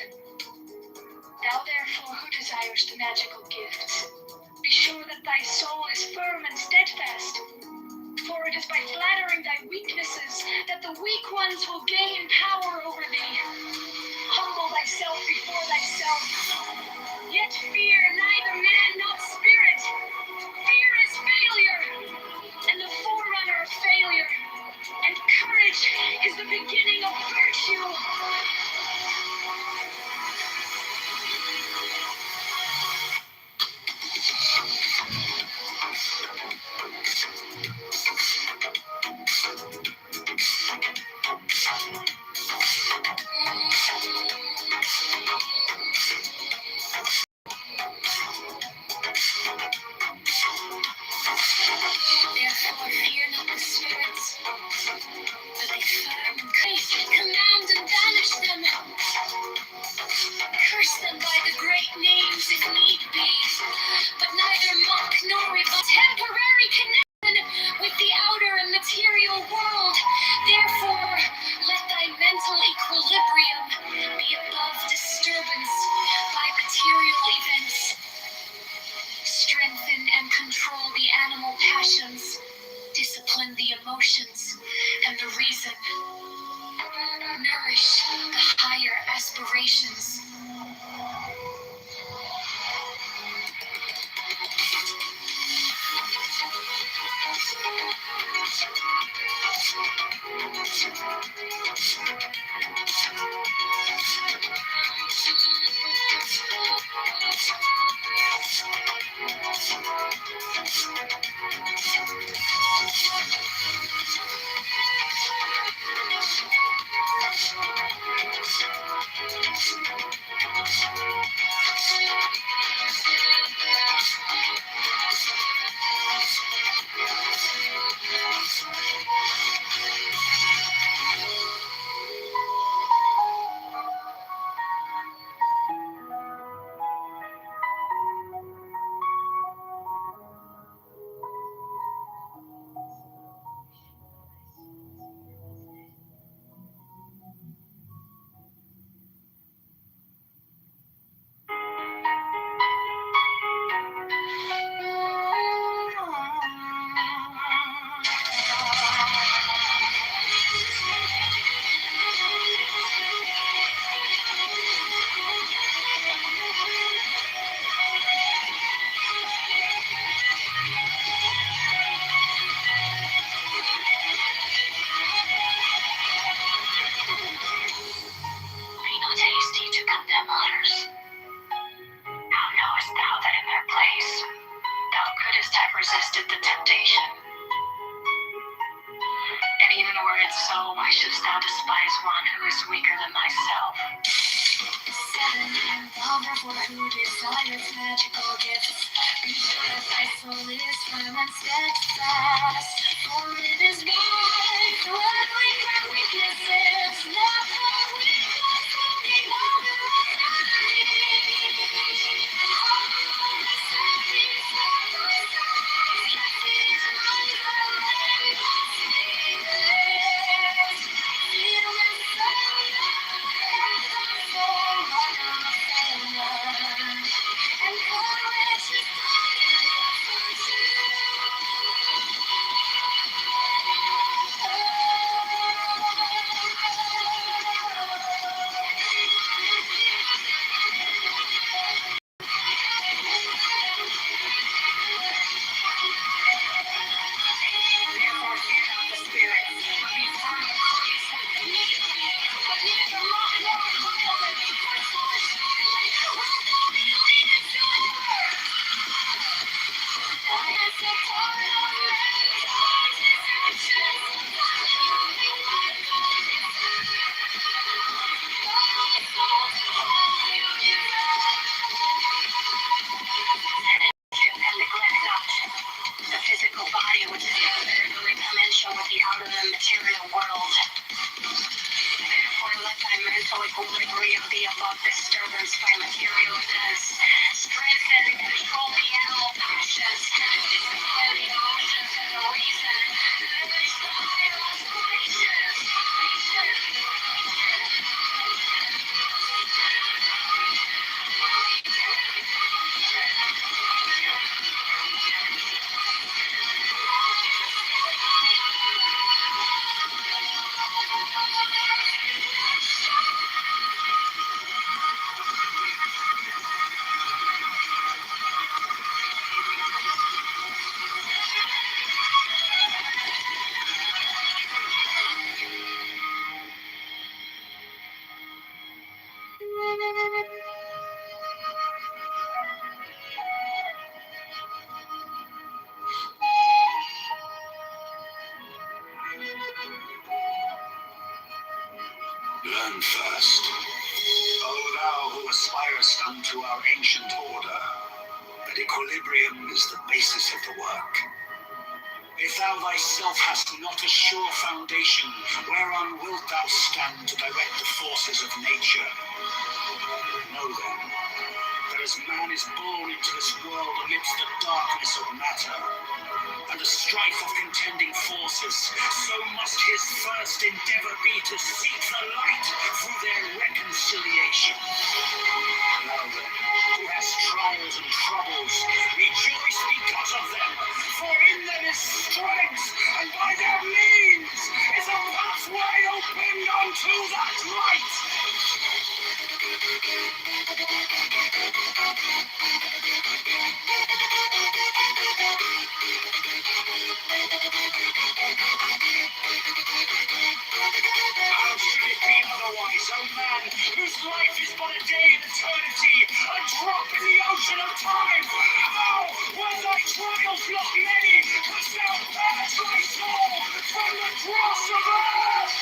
Thou therefore who desires the magical gifts, be sure that thy soul is firm and steadfast, for it is by flattering thy weaknesses that the weak ones will gain power over thee. Humble thyself before thyself, yet fear neither man nor spirit. Fear is failure, and the forerunner of failure, and courage is the beginning of virtue. Therefore fear not the spirits, but be firm and command and banish them. Curse them by the great names if need be, but neither mock nor revile. Temporary connection with the outer and material world. Therefore, let thy mental equilibrium be above disturbance by material events. Strengthen and control the animal passions. Discipline the emotions and the reason. Nourish the higher aspirations. Be not hasty to condemn others. How knowest thou that in their place thou couldst have resisted the temptation? And even were it so, why shouldst thou despise one who is weaker than thyself? 7. Thou therefore who desires magical gifts, be sure that thy soul is firm and steadfast, for it is by flattering thy weaknesses, not the weak ones will gain over the physical body, which is very commensurate with the outer and material world. Therefore, let thy mental equilibrium be above disturbance by material events. Strengthen and control the animal passions. Discipline the emotions and the reason. Nourish the higher aspirations. Learn first, O thou who aspirest unto our ancient order, that equilibrium is the basis of the work. If thou thyself hast not a sure foundation, whereon wilt thou stand to direct the forces of nature? Know then, that as man is born into this world amidst the darkness of matter, and the strife of contending forces, so must his first endeavor be to seek the light through their reconciliation. Now then, who has trials and troubles, rejoice because of them, for in them is strength, and by their means is a pathway opened unto that light. How should it be otherwise, O man, whose life is but a day in eternity, a drop in the ocean of time? How, when thy trials not many, couldst thou purge thy soul from the dross of earth?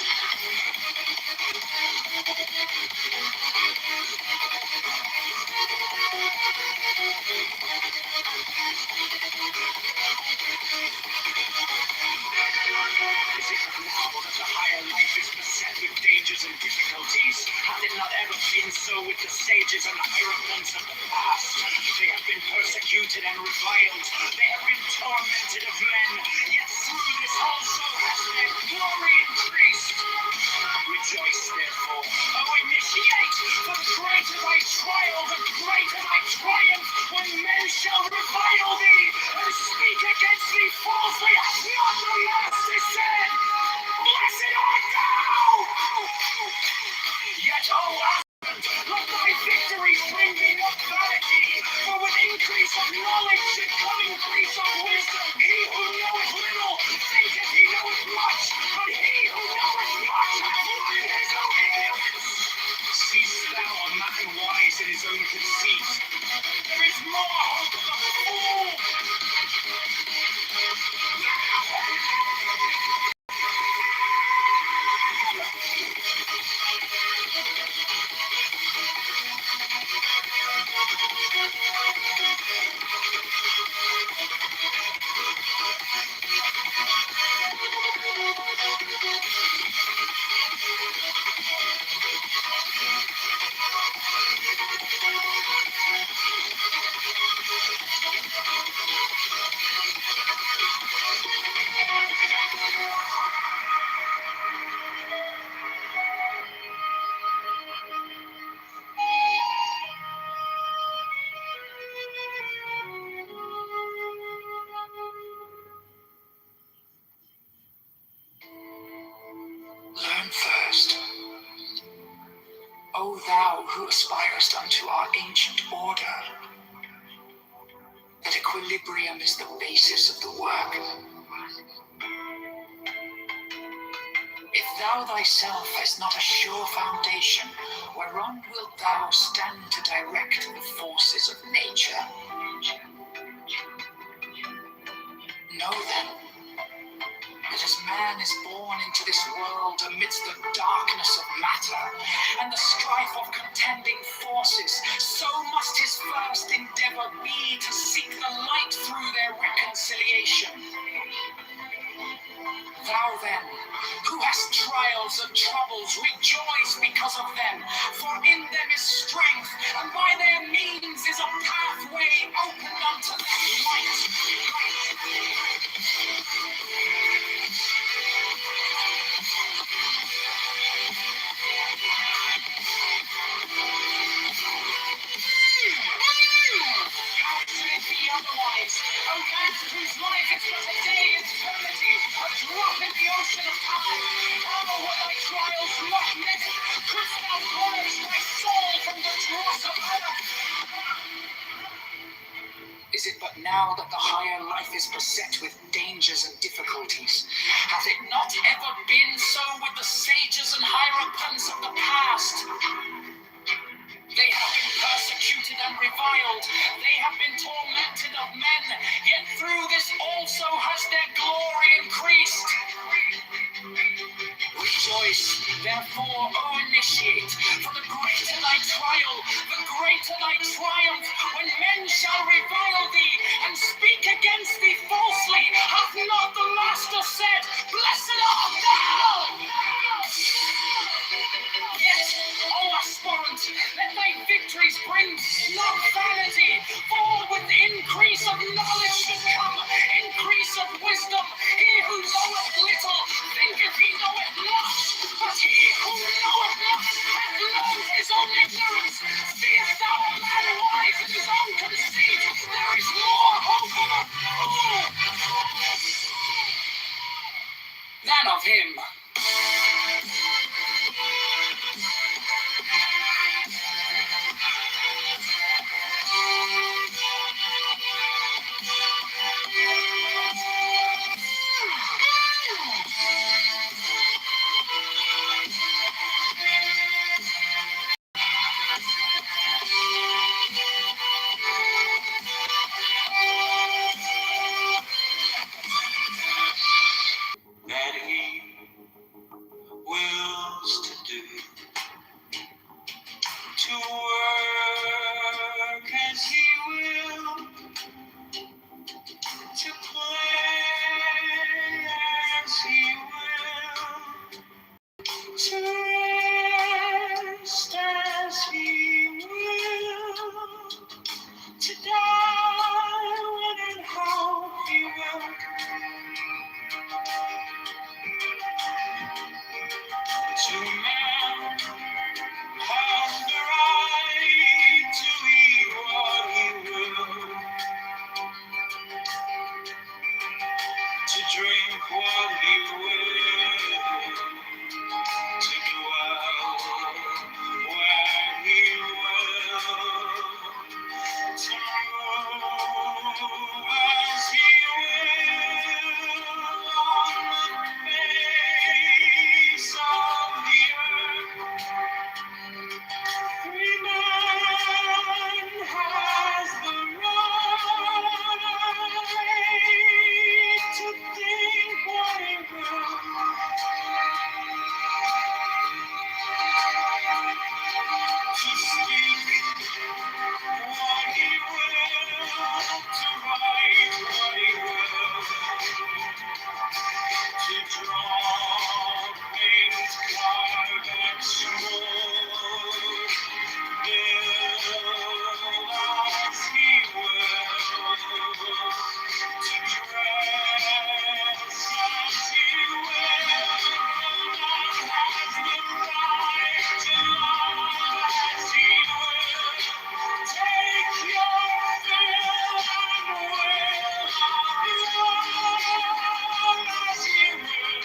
Is it now that the higher life is beset with dangers and difficulties? Hath it not ever been so with the sages and the hierophants of the past? They have been persecuted and reviled. They have been tormented of men. Yet through this also has their glory increased. Rejoice therefore, O initiate, for greater thy trial, the greater thy triumph, when men shall revile thee and speak against thee falsely. Hath not the Master said, Blessed art thou! Yet, O husband, let thy victories bring thee not vanity, for with increase of knowledge should come increase of wisdom. He who knoweth little thinketh he knoweth much, but he who knoweth much hath learned his own ignorance. Seest thou a man wise in his own conceit? There is more hope of the fool. Learn first, O thou who aspirest unto our ancient order, that equilibrium is the basis of the work. If thou thyself hast not a sure foundation, whereon wilt thou stand to direct the forces of nature? Know then, that as man is born into this world amidst the darkness of matter and the strife of contending forces, so must his first endeavor be to seek the light through their reconciliation. Thou then, who hast trials and troubles, rejoice because of them, for in them is strength, and by their means is a pathway opened unto that light. How should it be otherwise? O man whose life is but a day in eternity, a drop in the ocean of time. Oh, what thy trials not many, couldst thou purge thy soul from the dross of earth? Is it but now that the higher life is beset with dangers and difficulties? Hath it not ever been so with the sages and hierophants of the past? They own ignorance, seest thou a man wise in his own conceit? There is more hope for the fool than of him. That he wills to do, to work as he will, to play as he will, to rest as he will, to die when and how he will. To man has the right to eat what he will, to drink what he will, to dwell where he will, to move as he will on the face of the earth. Every man has the right to think what he will, to speak what he will, to write what he will, to draw, paint, carve, and scroll, build as he will, to dress as he will. Man has the right to love as he will. Take your fill and will of love as he will.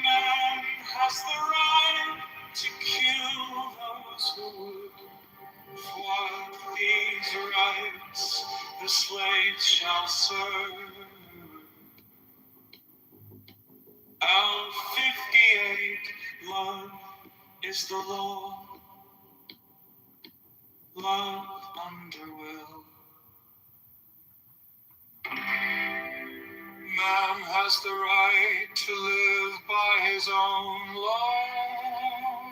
Man has the right to kill those who would. For these rights the slaves shall serve. Out 58, love is the law. Love under will. Man has the right to live by his own law,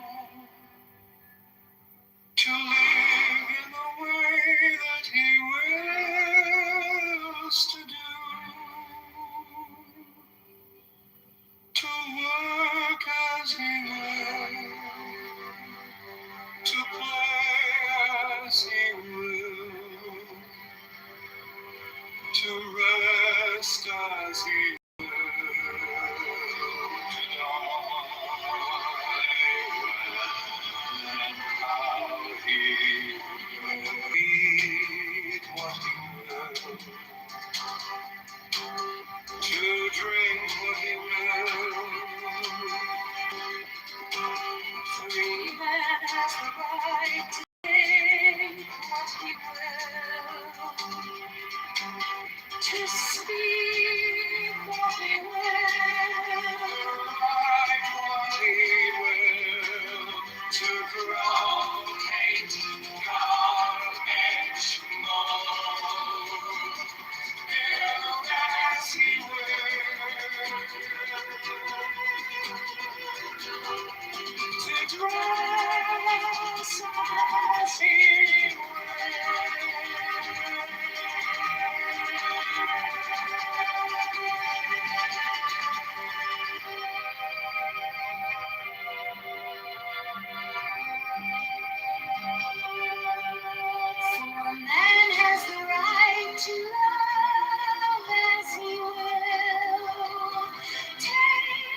to live in the way that he wills to do, to work as he will, to play as he will, to rest as he will, to die dress as he For man has the right to love as he will. Take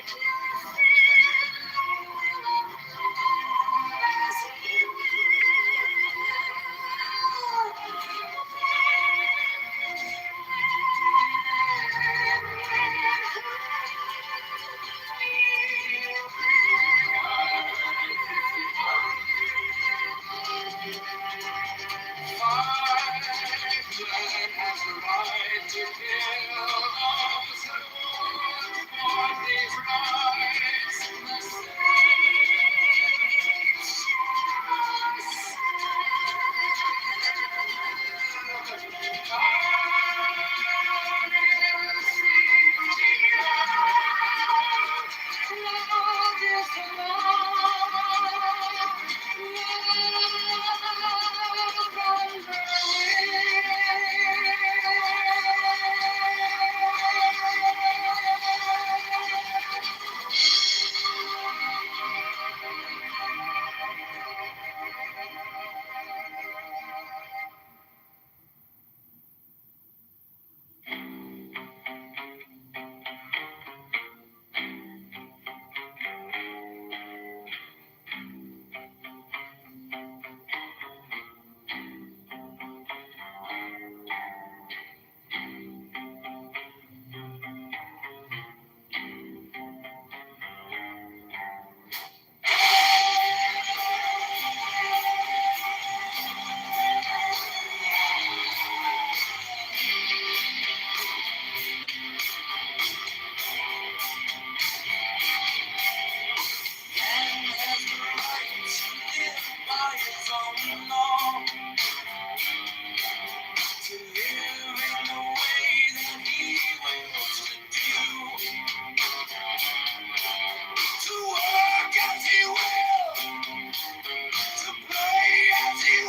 nothing will as he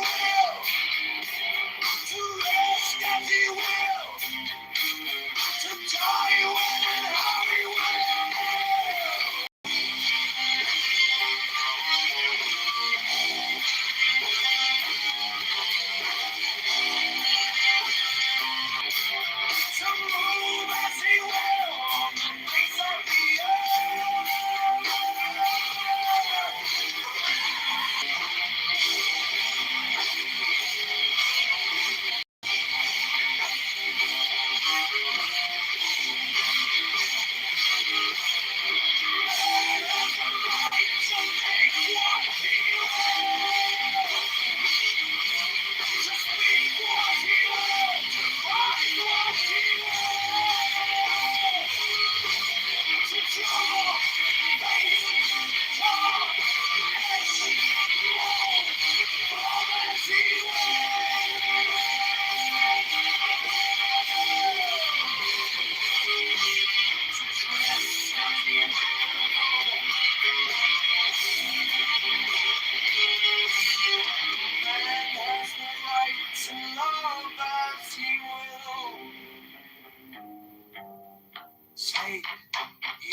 take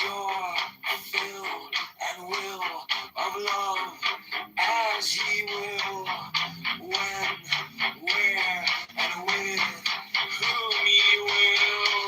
your fill and will of love as ye will, when, where, and with whom ye will.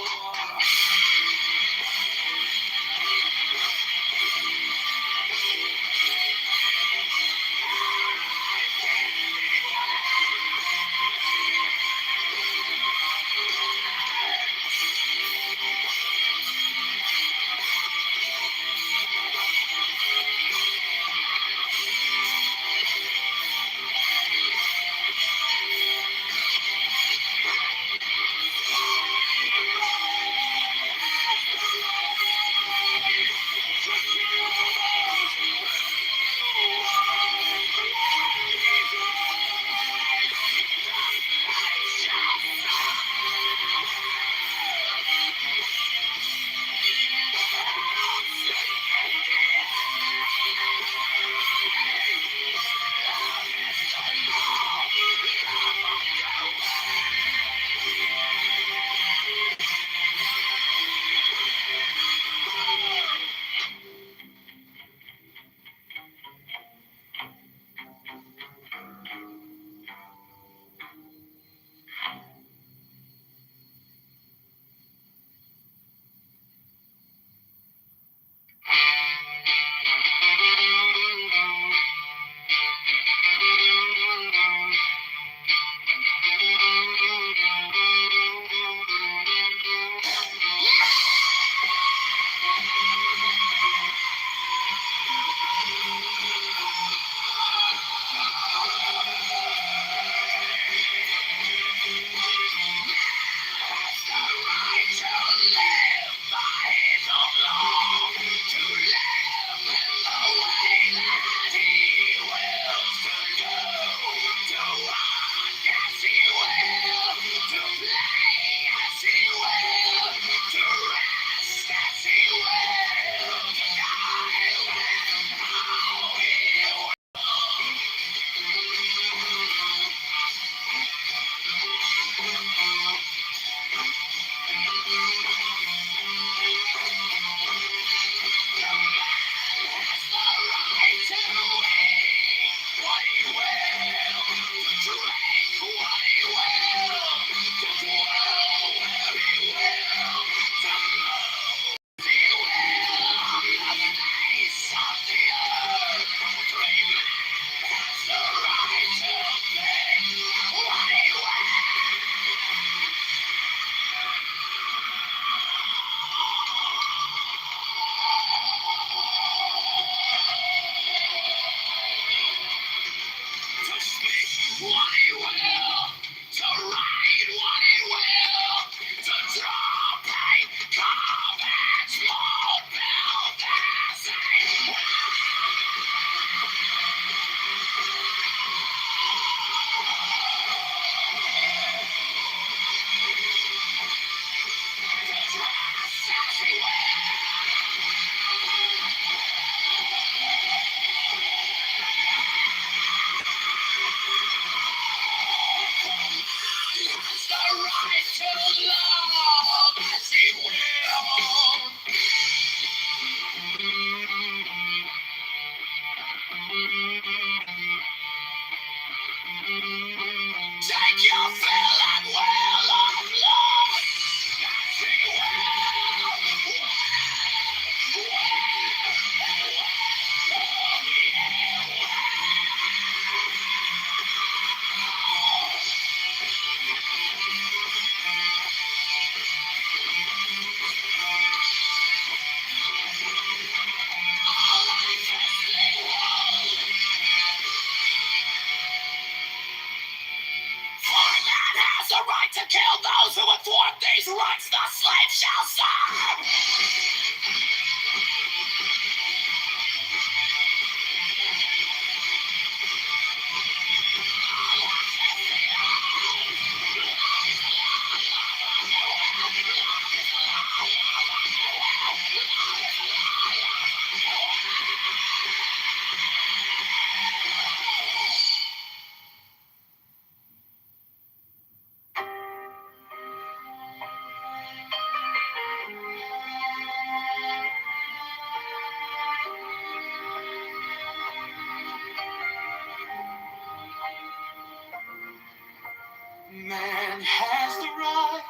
Man has the right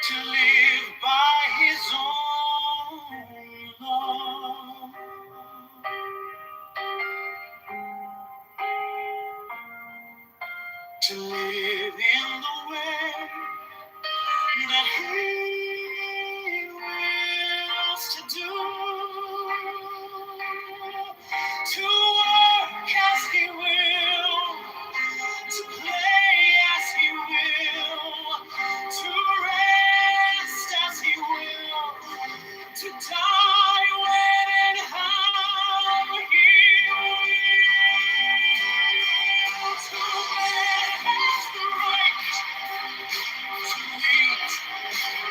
to live by his own law. To live in the way that he wills to do. To work as he will, to play as he will, to rest as he will, to die when and how he will. To man has the right to eat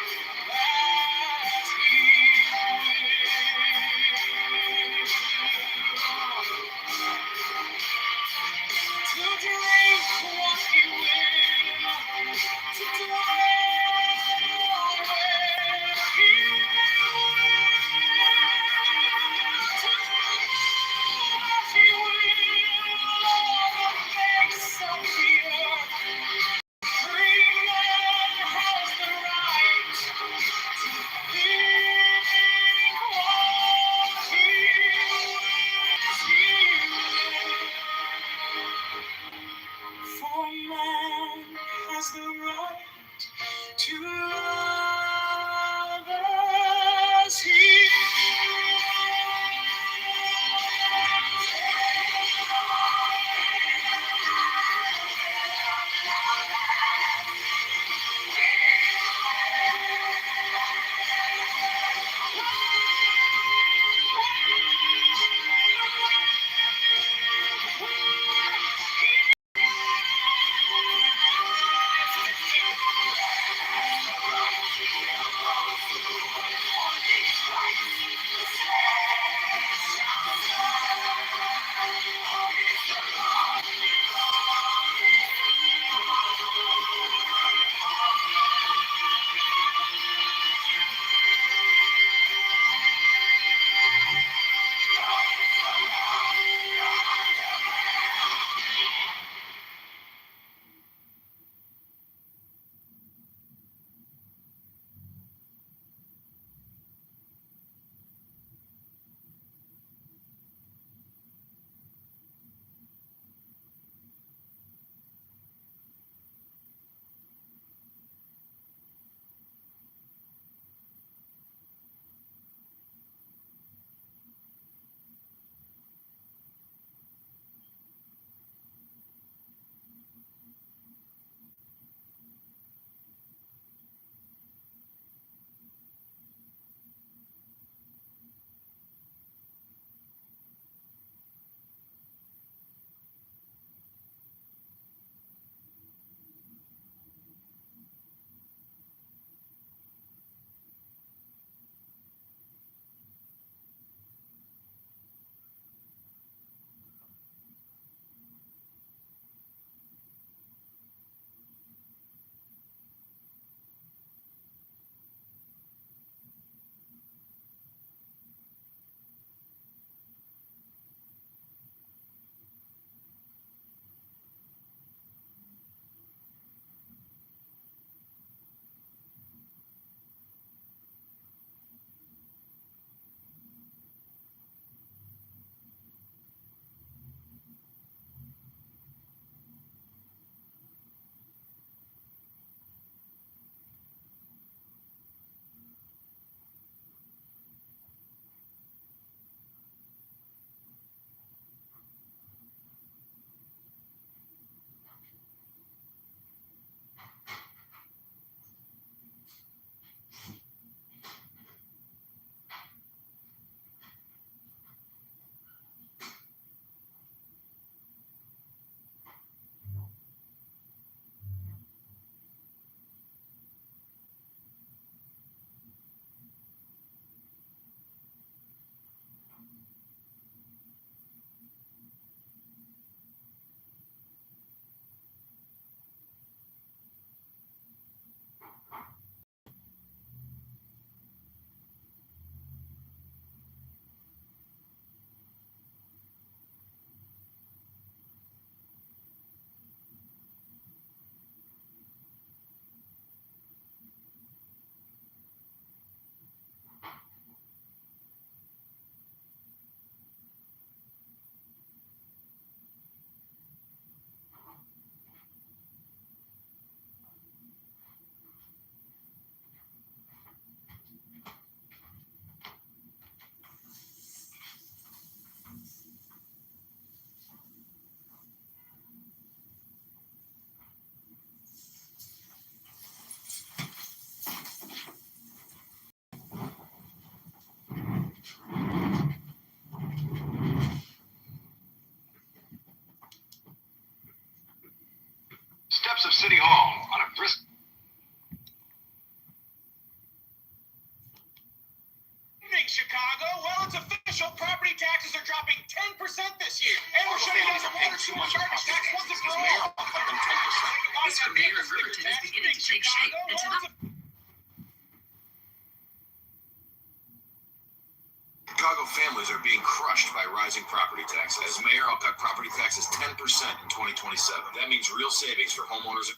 families are being crushed by rising property taxes. As mayor, I'll cut property taxes 10% in 2027. That means real savings for homeowners.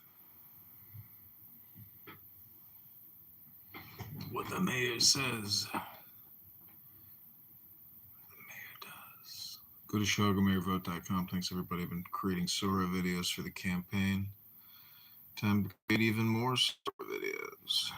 What the mayor says, the mayor does. Go to SugarMayorVote.com. Thanks, everybody. I've been creating Sora videos for the campaign. Time to create even more Sora videos.